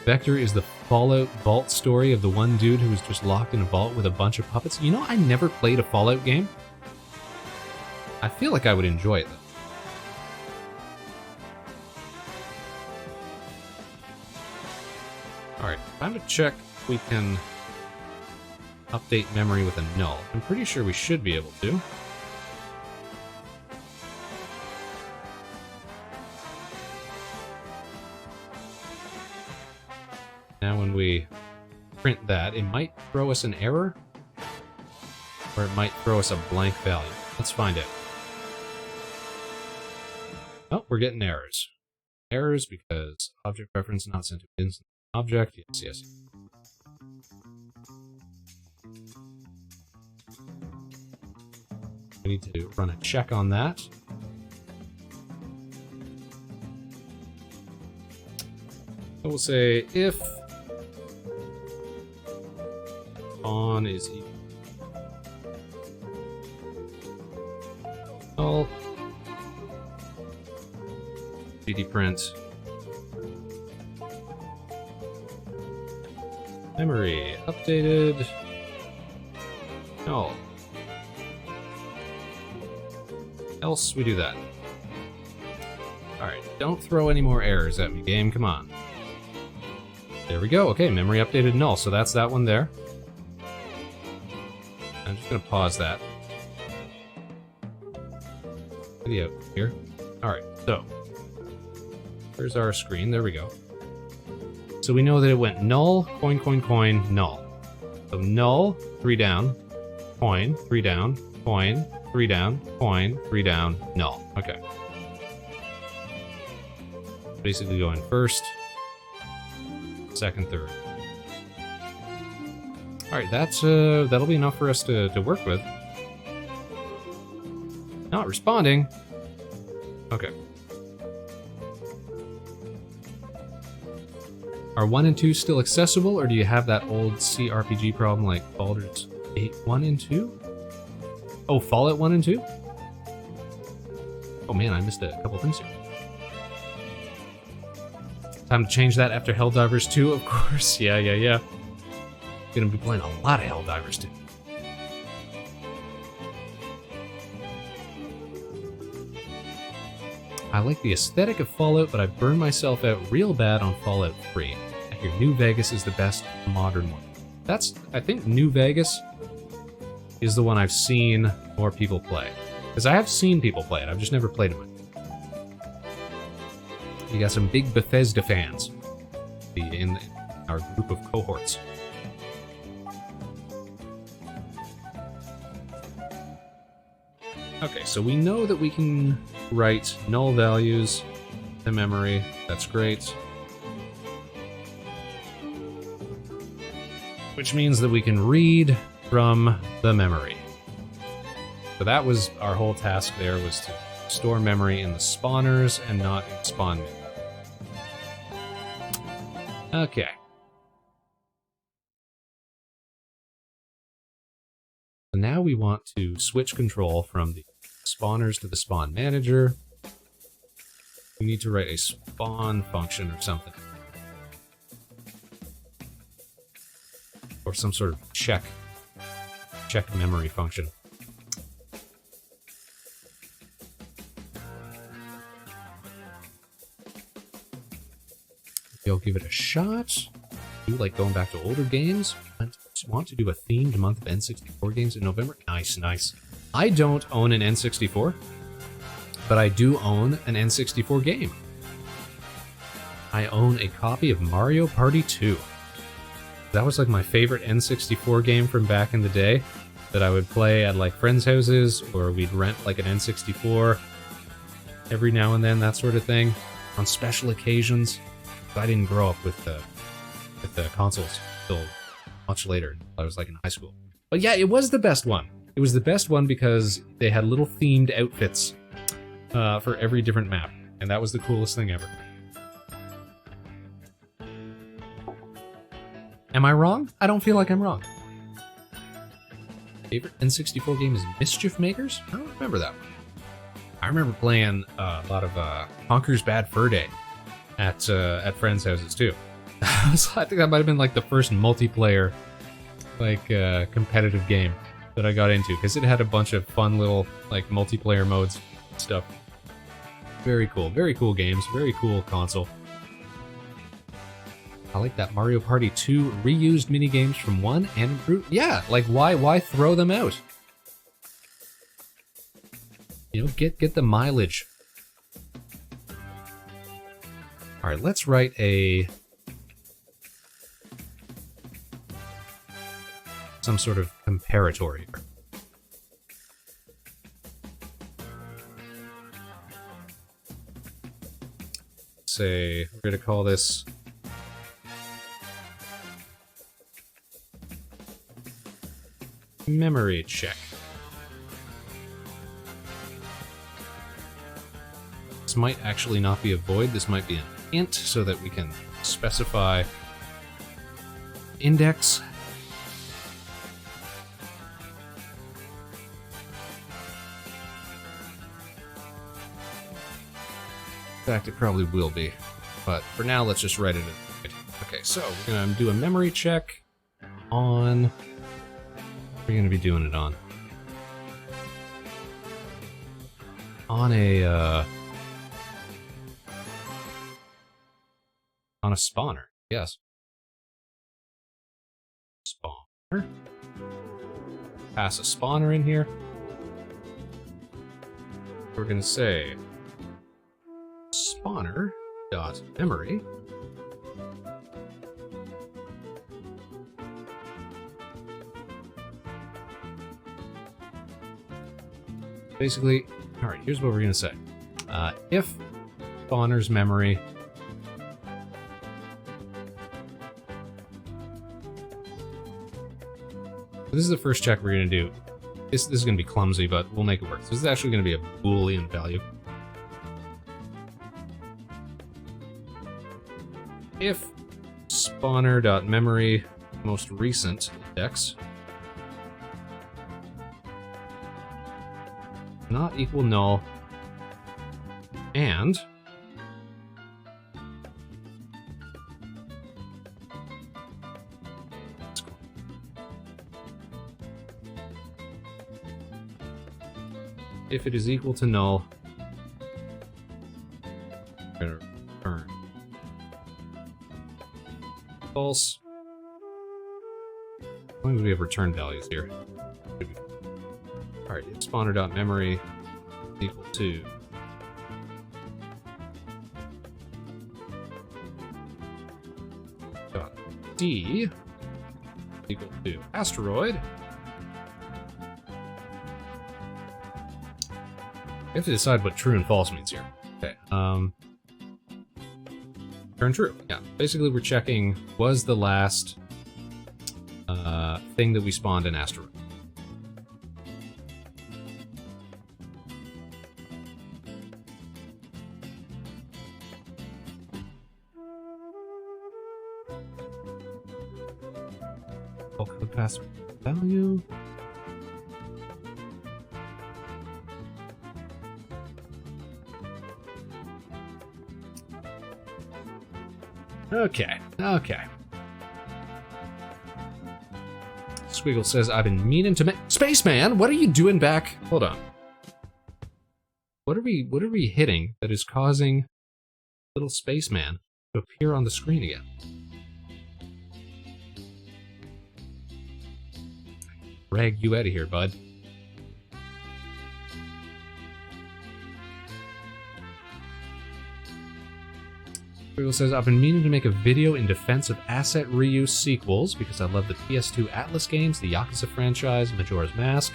Vector is the Fallout Vault story of the one dude who was just locked in a vault with a bunch of puppets. You know, I never played a Fallout game. I feel like I would enjoy it, though. Alright, time to check if we can update memory with a null. I'm pretty sure we should be able to. Now when we print that, it might throw us an error, or it might throw us a blank value. Let's find out. Oh, we're getting errors. Errors because object reference not sent to instance object. Yes, yes. We need to run a check on that. So we'll say if on is equal null cd print memory updated null, else we do that. Alright, don't throw any more errors at me, game, come on. There we go. Okay, memory updated null, so that's that one there. I'm just gonna pause that video here. Alright, so where's our screen? There we go. So we know that it went null, coin, coin, coin, null. So null, 3 down, coin, 3 down, coin, 3 down, coin, 3 down, null. Okay. Basically going first, second, third. Alright, that's that'll be enough for us to work with. Not responding. Okay. Are 1 and 2 still accessible, or do you have that old CRPG problem like Baldur's 8 1 and 2? Oh, Fallout 1 and 2? Oh man, I missed a couple things here. Time to change that after Helldivers 2, of course. Yeah. Gonna be playing a lot of Helldivers 2. I like the aesthetic of Fallout, but I burned myself out real bad on Fallout 3. I hear New Vegas is the best modern one. I think New Vegas is the one I've seen more people play. Because I have seen people play it, I've just never played it. You got some big Bethesda fans in our group of cohorts. Okay, so we know that we can write null values to memory. That's great. Which means that we can read from the memory. So that was our whole task there, was to store memory in the spawners and not in spawn menu. Okay. So now we want to switch control from the spawners to the spawn manager. We need to write a spawn function or something. Or some sort of check memory function. I'll give it a shot. Do like going back to older games. I just want to do a themed month of N64 games in November. Nice, nice. I don't own an N64, but I do own an N64 game. I own a copy of Mario Party 2. That was like my favorite N64 game from back in the day that I would play at like friends' houses, or we'd rent like an N64 every now and then, that sort of thing, on special occasions. I didn't grow up with the consoles until much later. I was like in high school. But yeah, it was the best one. It was the best one because they had little themed outfits for every different map. And that was the coolest thing ever. Am I wrong? I don't feel like I'm wrong. Favorite N64 game is Mischief Makers? I don't remember that one. I remember playing a lot of Conker's Bad Fur Day at friends' houses too. I think that might have been like the first multiplayer, like competitive game that I got into, because it had a bunch of fun little like multiplayer modes and stuff. Very cool games, very cool console. I like that Mario Party 2 reused mini games from 1 and improved. Yeah, like why throw them out? You know, get the mileage. All right, let's write some sort of comparator here. Say, we're going to call this memory check. This might actually not be a void, this might be an int, so that we can specify index. In fact, it probably will be, but for now, let's just write it in. Okay, so we're gonna do a memory check on. What are we gonna be doing it on? On a spawner, yes. Spawner. Pass a spawner in here. We're gonna say spawner dot memory. Basically, all right, here's what we're gonna say. If spawner's memory this is the first check we're going to do. This is going to be clumsy, but we'll make it work. So this is actually going to be a Boolean value. If spawner.memory most recent index not equal null, and if it is equal to null, we're going to return false. long as we have return values here. Alright, spawner.memory equal to D equal to asteroid. We have to decide what true and false means here. Okay, turn true. Yeah, basically we're checking, was the last thing that we spawned an asteroid. Code pass value. Okay, okay. Squiggle says, I've been meaning to Spaceman, what are you doing back? Hold on. What are we hitting that is causing little Spaceman to appear on the screen again? Drag you out of here, bud. Google says, I've been meaning to make a video in defense of asset reuse sequels because I love the PS2 Atlas games, the Yakuza franchise, Majora's Mask.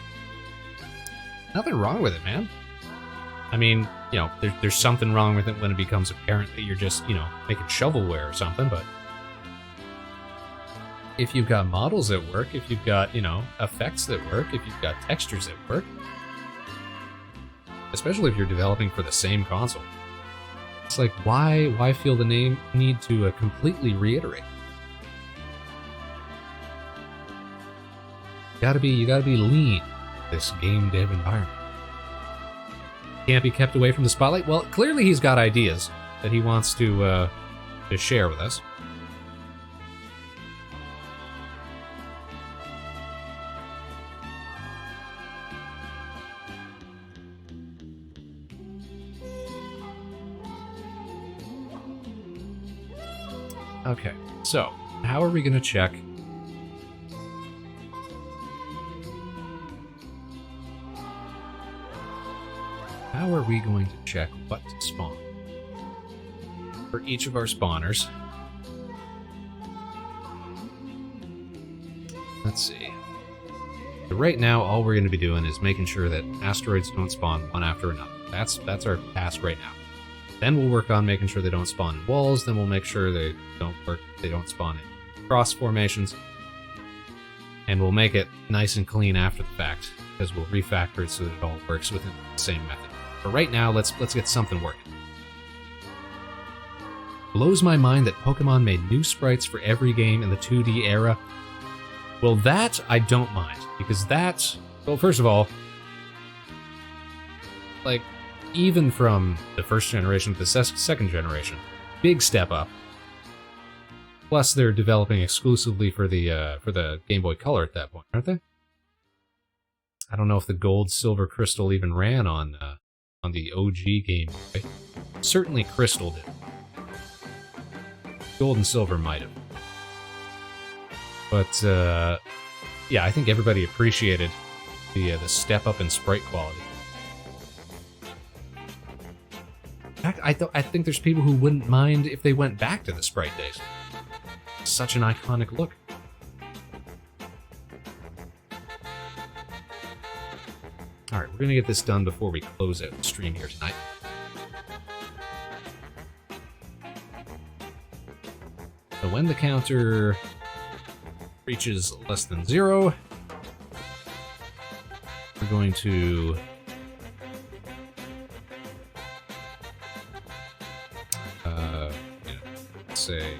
Nothing wrong with it, man. I mean, you know, there's something wrong with it when it becomes apparent that you're just, you know, making shovelware or something, but if you've got models that work, if you've got, you know, effects that work, if you've got textures that work, especially if you're developing for the same console, it's like, why feel the need to completely reiterate? You gotta be lean, this game dev environment. Can't be kept away from the spotlight. Well, clearly he's got ideas that he wants to share with us. Okay, so how are we going to check? How are we going to check what to spawn for each of our spawners? Let's see. So right now, all we're going to be doing is making sure that asteroids don't spawn one after another. That's our task right now. Then we'll work on making sure they don't spawn in walls. Then we'll make sure they don't spawn in cross formations. And we'll make it nice and clean after the fact, because we'll refactor it so that it all works within the same method. But right now, let's get something working. Blows my mind that Pokemon made new sprites for every game in the 2D era. Well, that I don't mind, because that, well, first of all, like, even from the first generation to the second generation, big step up. Plus, they're developing exclusively for the Game Boy Color at that point, aren't they? I don't know if the Gold, Silver, Crystal even ran on the OG Game Boy. Certainly, Crystal did. Gold and Silver might have. But yeah, I think everybody appreciated the step up in sprite quality. I think there's people who wouldn't mind if they went back to the sprite days. Such an iconic look. Alright, we're gonna get this done before we close out the stream here tonight. So when the counter reaches less than 0, we're going to say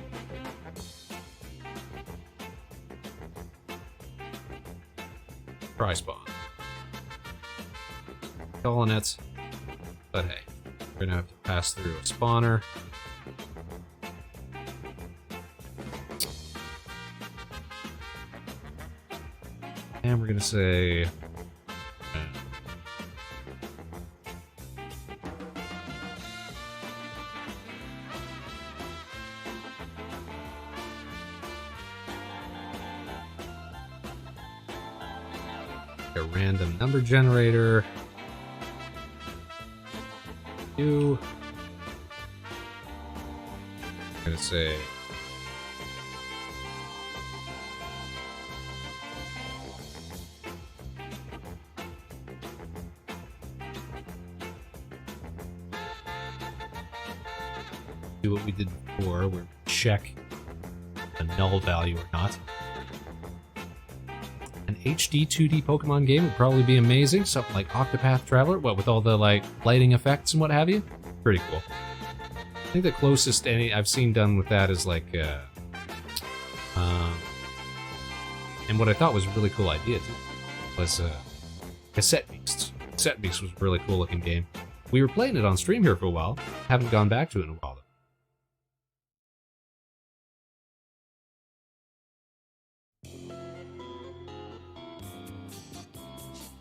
try spawn. Calling it, but hey, we're gonna have to pass through a spawner. And we're gonna say A random number generator. I'm gonna say do what we did before, where we check a null value or not. An HD 2D Pokemon game would probably be amazing. Something like Octopath Traveler, what with all the like lighting effects and what have you. Pretty cool. I think the closest any I've seen done with that is like, and what I thought was a really cool idea too was Cassette Beasts. Cassette Beasts was a really cool looking game. We were playing it on stream here for a while. Haven't gone back to it in a while though.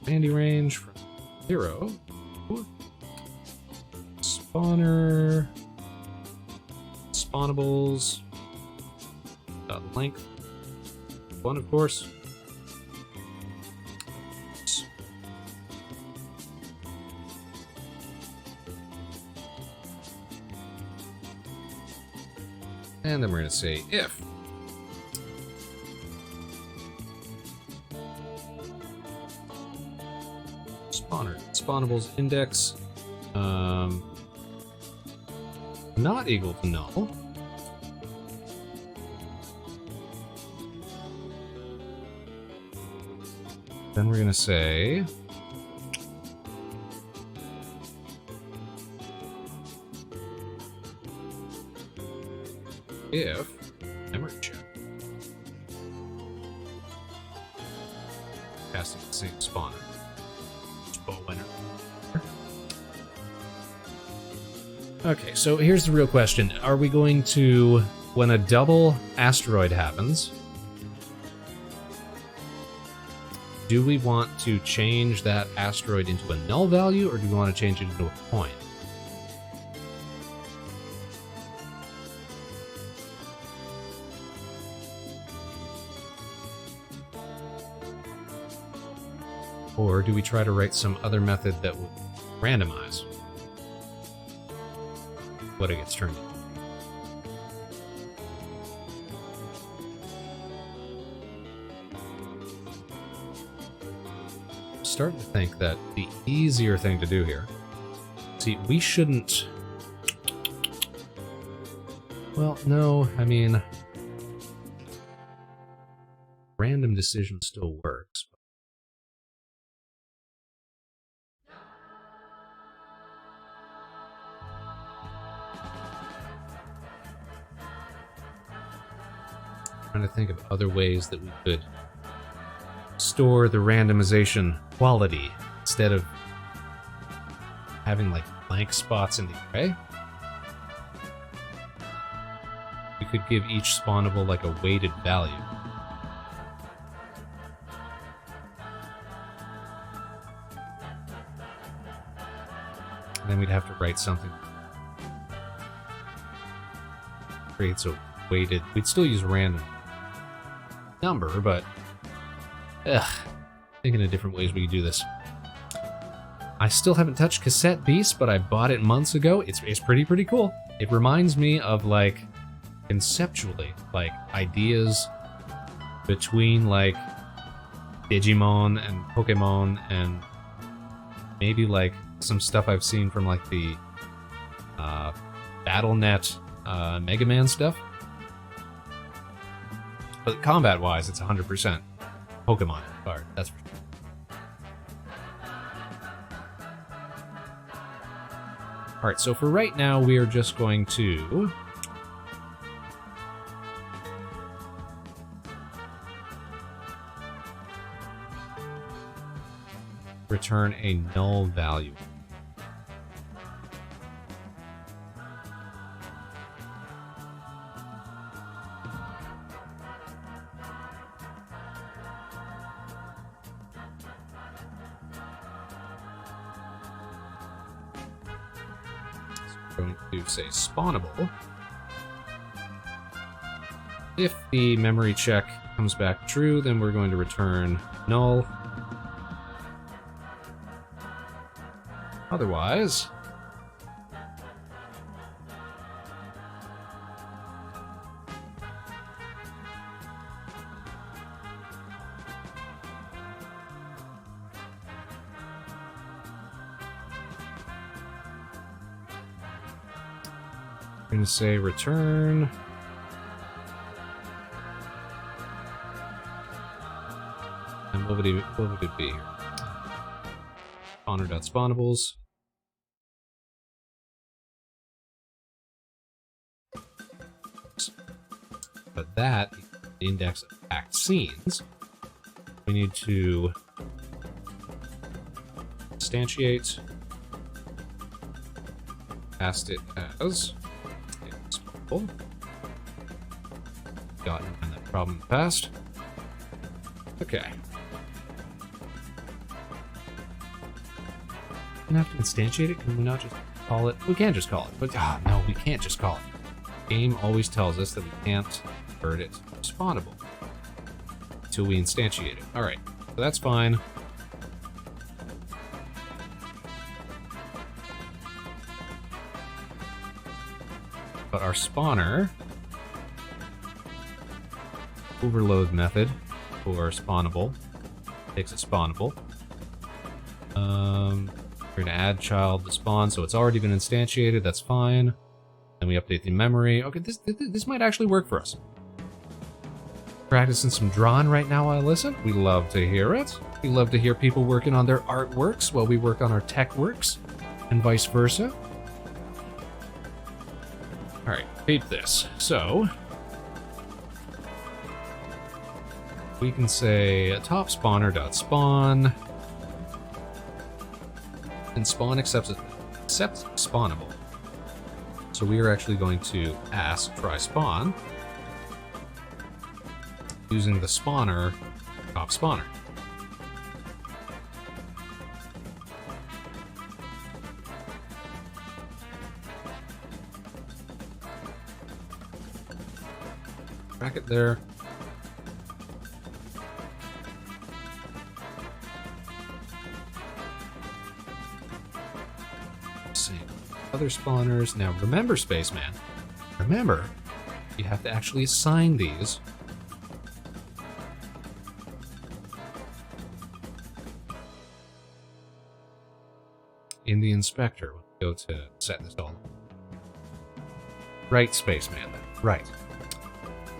Bandy range from 0. Ooh. Spawner. Spawnables. Length. 1, of course. And then we're going to say if. Spawnables index not equal to null. Then we're gonna say if memory check casting the same spawner. Winner. Okay, so here's the real question. Are we going to, when a double asteroid happens, do we want to change that asteroid into a null value, or do we want to change it into a point? Or do we try to write some other method that would randomize what it gets turned into? I'm starting to think that the easier thing to do here... See, we shouldn't... Well, no, I mean... Random decision still works. Trying to think of other ways that we could store the randomization quality instead of having like blank spots in the array. We could give each spawnable like a weighted value. And then we'd have to write something that creates a weighted. We'd still use random number, but thinking of different ways we could do this. I still haven't touched Cassette Beast, but I bought it months ago. It's pretty cool. It reminds me of like conceptually like ideas between like Digimon and Pokemon and maybe like some stuff I've seen from like the BattleNet Mega Man stuff. But combat-wise, it's 100% Pokemon card, that's for sure. Alright, so for right now, we are just going to... return a null value. Going to say spawnable. If the memory check comes back true, then we're going to return null. Otherwise, I'm going to say return. And what would it be here? Spawner.spawnables. But that is the index of act scenes. We need to instantiate, cast it as spawnable. Gotten that problem in the past. Okay. We have to instantiate it? Can we not just call it? We can just call it, but no, we can't just call it. Game always tells us that we can't convert it to spawnable until we instantiate it. Alright, so that's fine. But our spawner overload method for spawnable takes a spawnable. We're going to add child to spawn, so it's already been instantiated. That's fine. Then we update the memory. Okay, this might actually work for us. Practicing some drawing right now while I listen. We love to hear it. We love to hear people working on their artworks while we work on our tech works, and vice versa. All right, peep this. So we can say top spawner.spawn. And spawn accepts spawnable. So we are actually going to ask try spawn using the spawner top spawner. Bracket there. Other spawners. Now remember, Spaceman, remember, you have to actually assign these. In the inspector, we'll go to set this all. Right, Spaceman, right.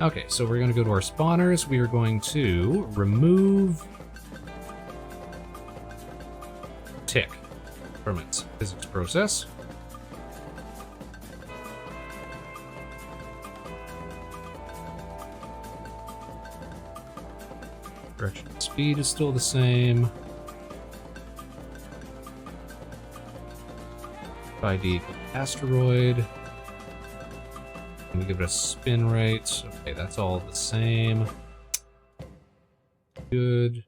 Okay, so we're going to go to our spawners. We are going to remove tick from its physics process. Direction and speed is still the same. ID asteroid. And we give it a spin rate. Okay, that's all the same. Good.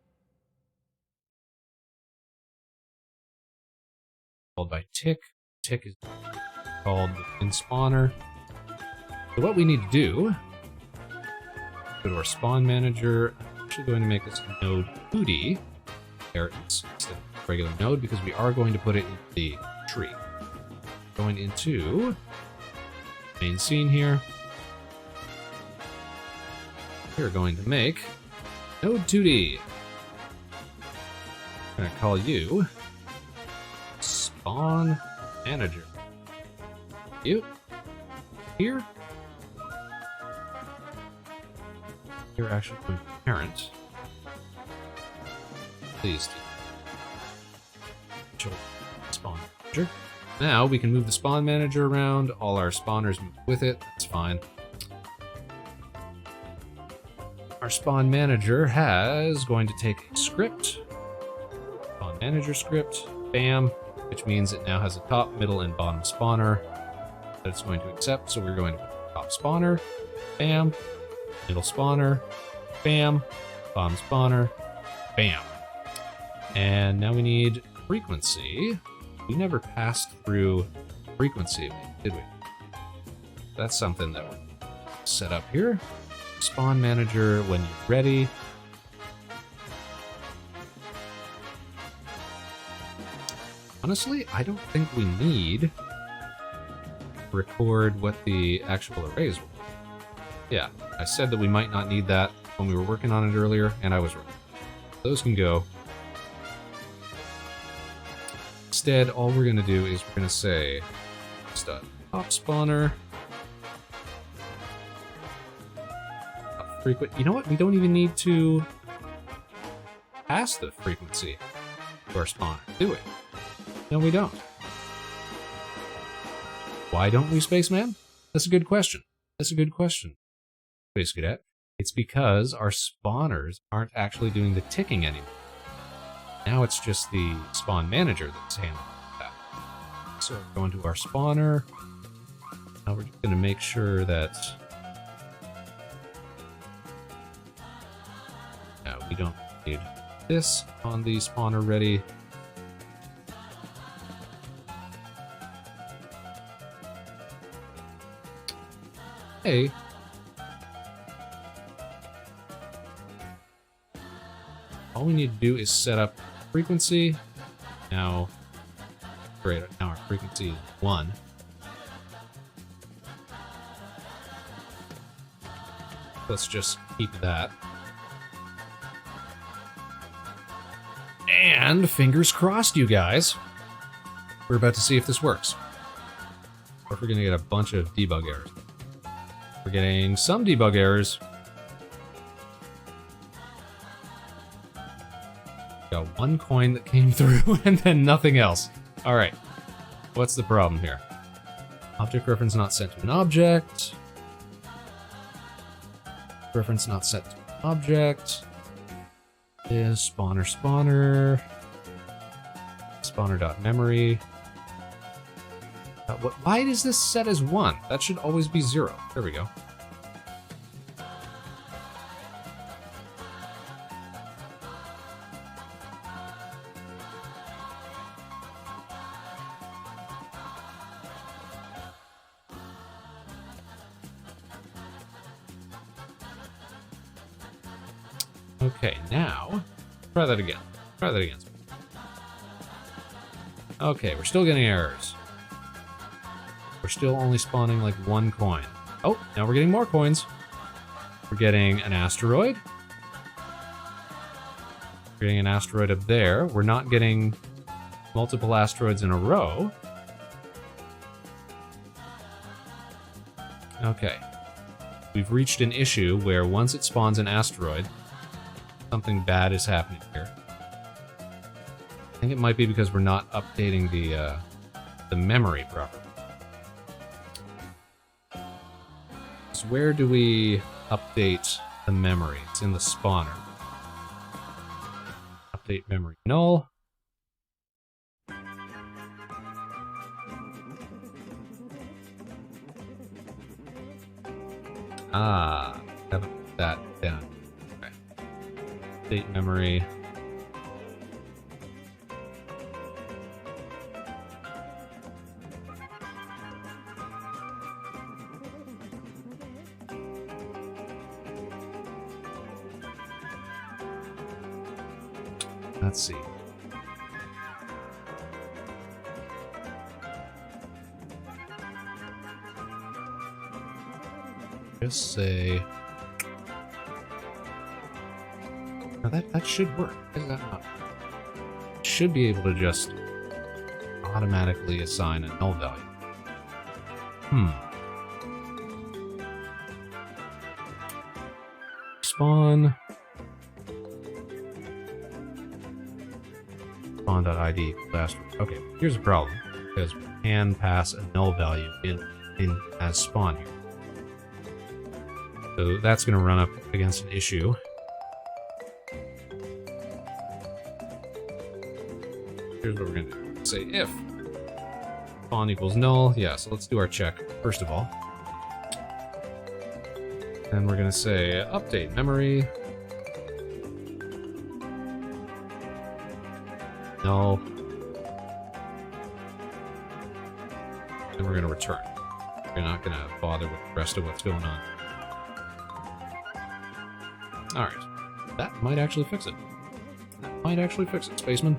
Called by tick. Tick is called in spawner. So what we need to do, go to our spawn manager. I'm actually going to make this node 2D inheritance instead of regular node because we are going to put it in the tree. Going into main scene here. We're going to make node 2D. I'm going to call you spawn manager. You here. You're actually going to parent. Please do. Spawn manager. Now we can move the spawn manager around. All our spawners move with it. That's fine. Our spawn manager is going to take a script. Spawn manager script. Bam. Which means it now has a top, middle, and bottom spawner that it's going to accept. So we're going to put top spawner. Bam. Middle spawner. Bam. Bottom spawner. Bam. And now we need frequency. We never passed through frequency, did we? That's something that we're set up here. Spawn manager when you're ready. Honestly, I don't think we need to record what the actual arrays were. Yeah, I said that we might not need that when we were working on it earlier, and I was right. Those can go. Instead, all we're going to do is we're going to say top spawner. Frequent. You know what? We don't even need to pass the frequency to our spawner, do we? No, we don't. Why don't we, Spaceman? That's a good question. That's a good question, Space Cadet. It's because our spawners aren't actually doing the ticking anymore. Now it's just the spawn manager that's handling that. So we're going to our spawner. Now we're just going to make sure that we don't need this on the spawner ready. Hey. All we need to do is set up frequency. Now, great, now our frequency is 1. Let's just keep that. And fingers crossed, you guys. We're about to see if this works. Or if we're gonna get a bunch of debug errors. We're getting some debug errors. Got 1 coin that came through and then nothing else. Alright. What's the problem here? Object reference not set to an object. Reference not set to an object. Is spawner. Spawner.memory. Why is this set as 1? That should always be 0. There we go. Okay, now, try that again. Try that again. Okay, we're still getting errors. We're still only spawning like 1 coin. Oh, now we're getting more coins. We're getting an asteroid. We're getting an asteroid up there. We're not getting multiple asteroids in a row. Okay. We've reached an issue where once it spawns an asteroid, something bad is happening here. I think it might be because we're not updating the memory properly. So where do we update the memory? It's in the spawner. Update memory null. Haven't put that down. Update memory. Let's see. Just say. Now that should work. Why is that not? Should be able to just automatically assign a null value. Spawn. Spawn.id asteroid. Okay, here's a problem because we can pass a null value in as spawn here. So that's going to run up against an issue. Here's what we're going to do. Say if spawn equals null. Yeah, so let's do our check first of all. And we're going to say update memory. Null. And we're going to return. We're not going to bother with the rest of what's going on. Alright. That might actually fix it. That might actually fix it. Spaceman,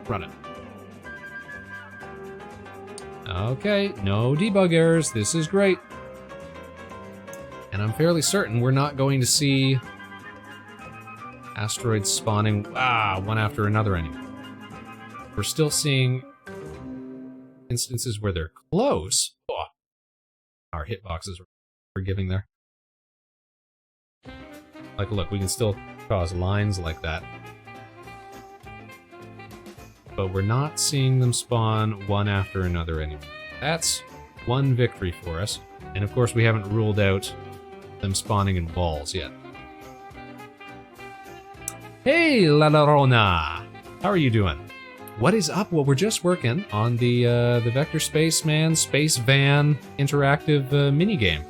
run it. Okay, no debug errors. This is great. And I'm fairly certain we're not going to see asteroids spawning one after another anymore. We're still seeing instances where they're close. Oh, our hitboxes are forgiving there. Like, look, we can still cause lines like that. But we're not seeing them spawn one after another anymore. That's one victory for us. And of course, we haven't ruled out them spawning in walls yet. Hey, La Llorona! How are you doing? What is up? Well, we're just working on the Vector Spaceman SPACEVAN interactive minigame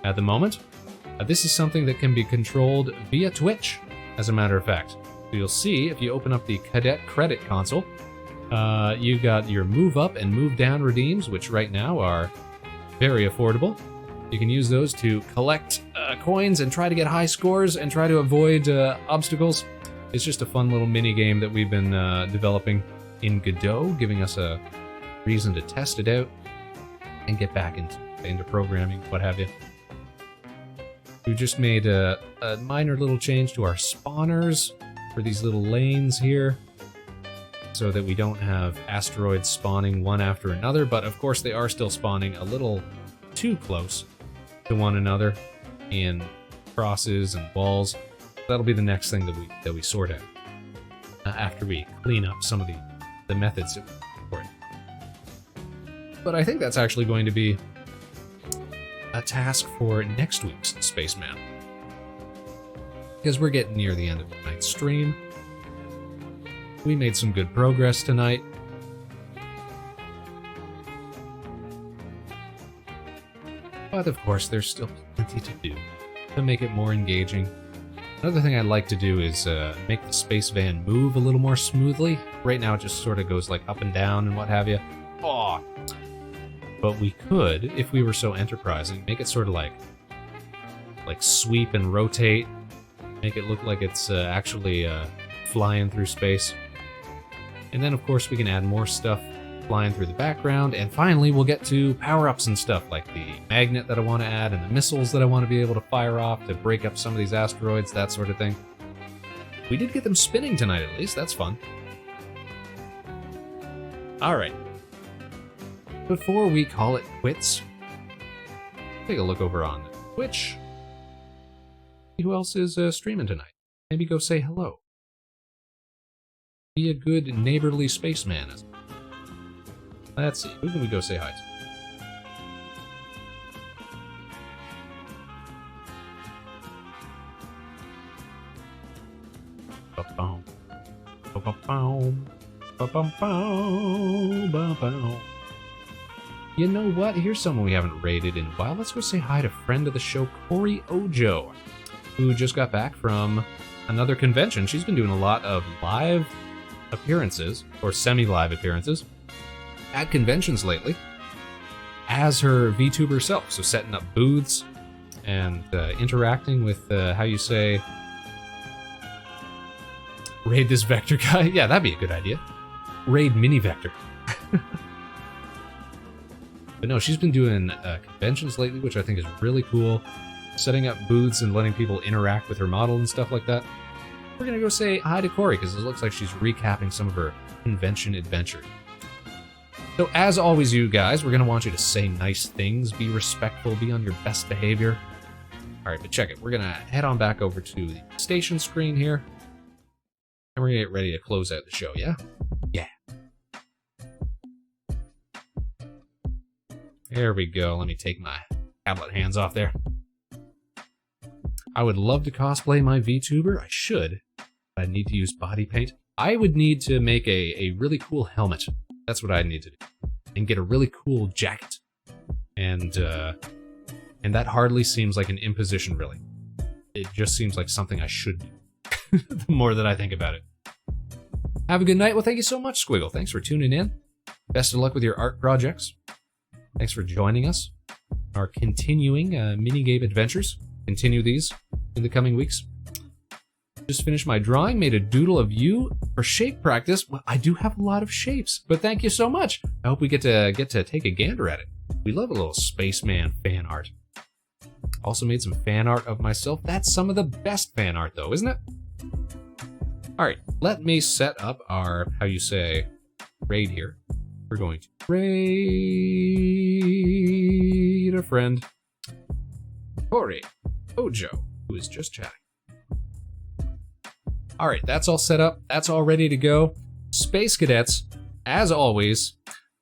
at the moment. This is something that can be controlled via Twitch, as a matter of fact. So you'll see, if you open up the Cadet Credit console, you've got your move up and move down redeems, which right now are very affordable. You can use those to collect coins and try to get high scores and try to avoid obstacles. It's just a fun little mini game that we've been developing in Godot, giving us a reason to test it out and get back into programming, what have you. We just made a minor little change to our spawners for these little lanes here, so that we don't have asteroids spawning one after another, but of course they are still spawning a little too close to one another in crosses and walls. That'll be the next thing that we sort out after we clean up some of the methods that we support. But I think that's actually going to be a task for next week's Spaceman, because we're getting near the end of tonight's stream. We made some good progress tonight. But of course, there's still plenty to do to make it more engaging. Another thing I'd like to do is make the SPACEVAN move a little more smoothly. Right now it just sort of goes like up and down and what have you. Oh. But we could, if we were so enterprising, make it sort of like sweep and rotate. Make it look like it's actually flying through space. And then of course we can add more stuff flying through the background, and finally we'll get to power-ups and stuff like the magnet that I want to add and the missiles that I want to be able to fire off to break up some of these asteroids, that sort of thing. We did get them spinning tonight at least, that's fun. Alright. Before we call it quits, take a look over on Twitch. See who else is streaming tonight. Maybe go say hello. Be a good neighborly spaceman. Let's see, who can we go say hi to? Ba-boom. Ba-ba-boom. Ba-bum-boom. Ba-boom. You know what? Here's someone we haven't raided in a while. Let's go say hi to friend of the show, Corey Ojo, who just got back from another convention. She's been doing a lot of live appearances, or semi-live appearances, at conventions lately, as her VTuber self. So setting up booths and interacting with, how you say, raid this Vector guy. Yeah, that'd be a good idea. Raid Mini Vector. But no, she's been doing conventions lately, which I think is really cool. Setting up booths and letting people interact with her model and stuff like that. We're gonna go say hi to Corey, because it looks like she's recapping some of her convention adventures. So as always, you guys, we're gonna want you to say nice things, be respectful, be on your best behavior. Alright, but check it. We're gonna head on back over to the station screen here. And we're gonna get ready to close out the show, yeah? Yeah. There we go. Let me take my tablet hands off there. I would love to cosplay my VTuber. I should. But I need to use body paint. I would need to make a really cool helmet. That's what I need to do. And get a really cool jacket. And that hardly seems like an imposition, really. It just seems like something I should do. The more that I think about it. Have a good night. Well, thank you so much, Squiggle. Thanks for tuning in. Best of luck with your art projects. Thanks for joining us. Our continuing minigame adventures. Continue these in the coming weeks. Just finished my drawing. Made a doodle of you For shape practice, well, I do have a lot of shapes, but thank you so much. I hope we get to take a gander at it. We love a little Spaceman fan art. Also made some fan art of myself. That's some of the best fan art, though, isn't it? All right, let me set up our, how you say, raid here. We're going to raid a friend, Corey Ojo, who is just chatting. All right, that's all set up. That's all ready to go. Space Cadets, as always,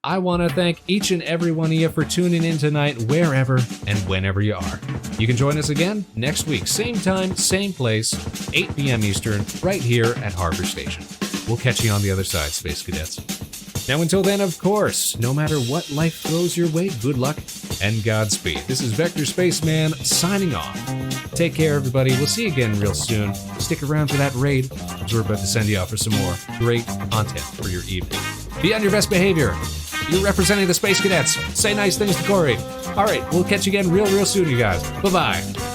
I want to thank each and every one of you for tuning in tonight, wherever and whenever you are. You can join us again next week, same time, same place, 8 p.m. Eastern, right here at Harbor Station. We'll catch you on the other side, Space Cadets. Now, until then, of course, no matter what life throws your way, good luck and Godspeed. This is Vector Spaceman signing off. Take care, everybody. We'll see you again real soon. Stick around for that raid, as we're about to send you out for some more great content for your evening. Be on your best behavior. You're representing the Space Cadets. Say nice things to Corey. All right, we'll catch you again real soon, you guys. Bye-bye.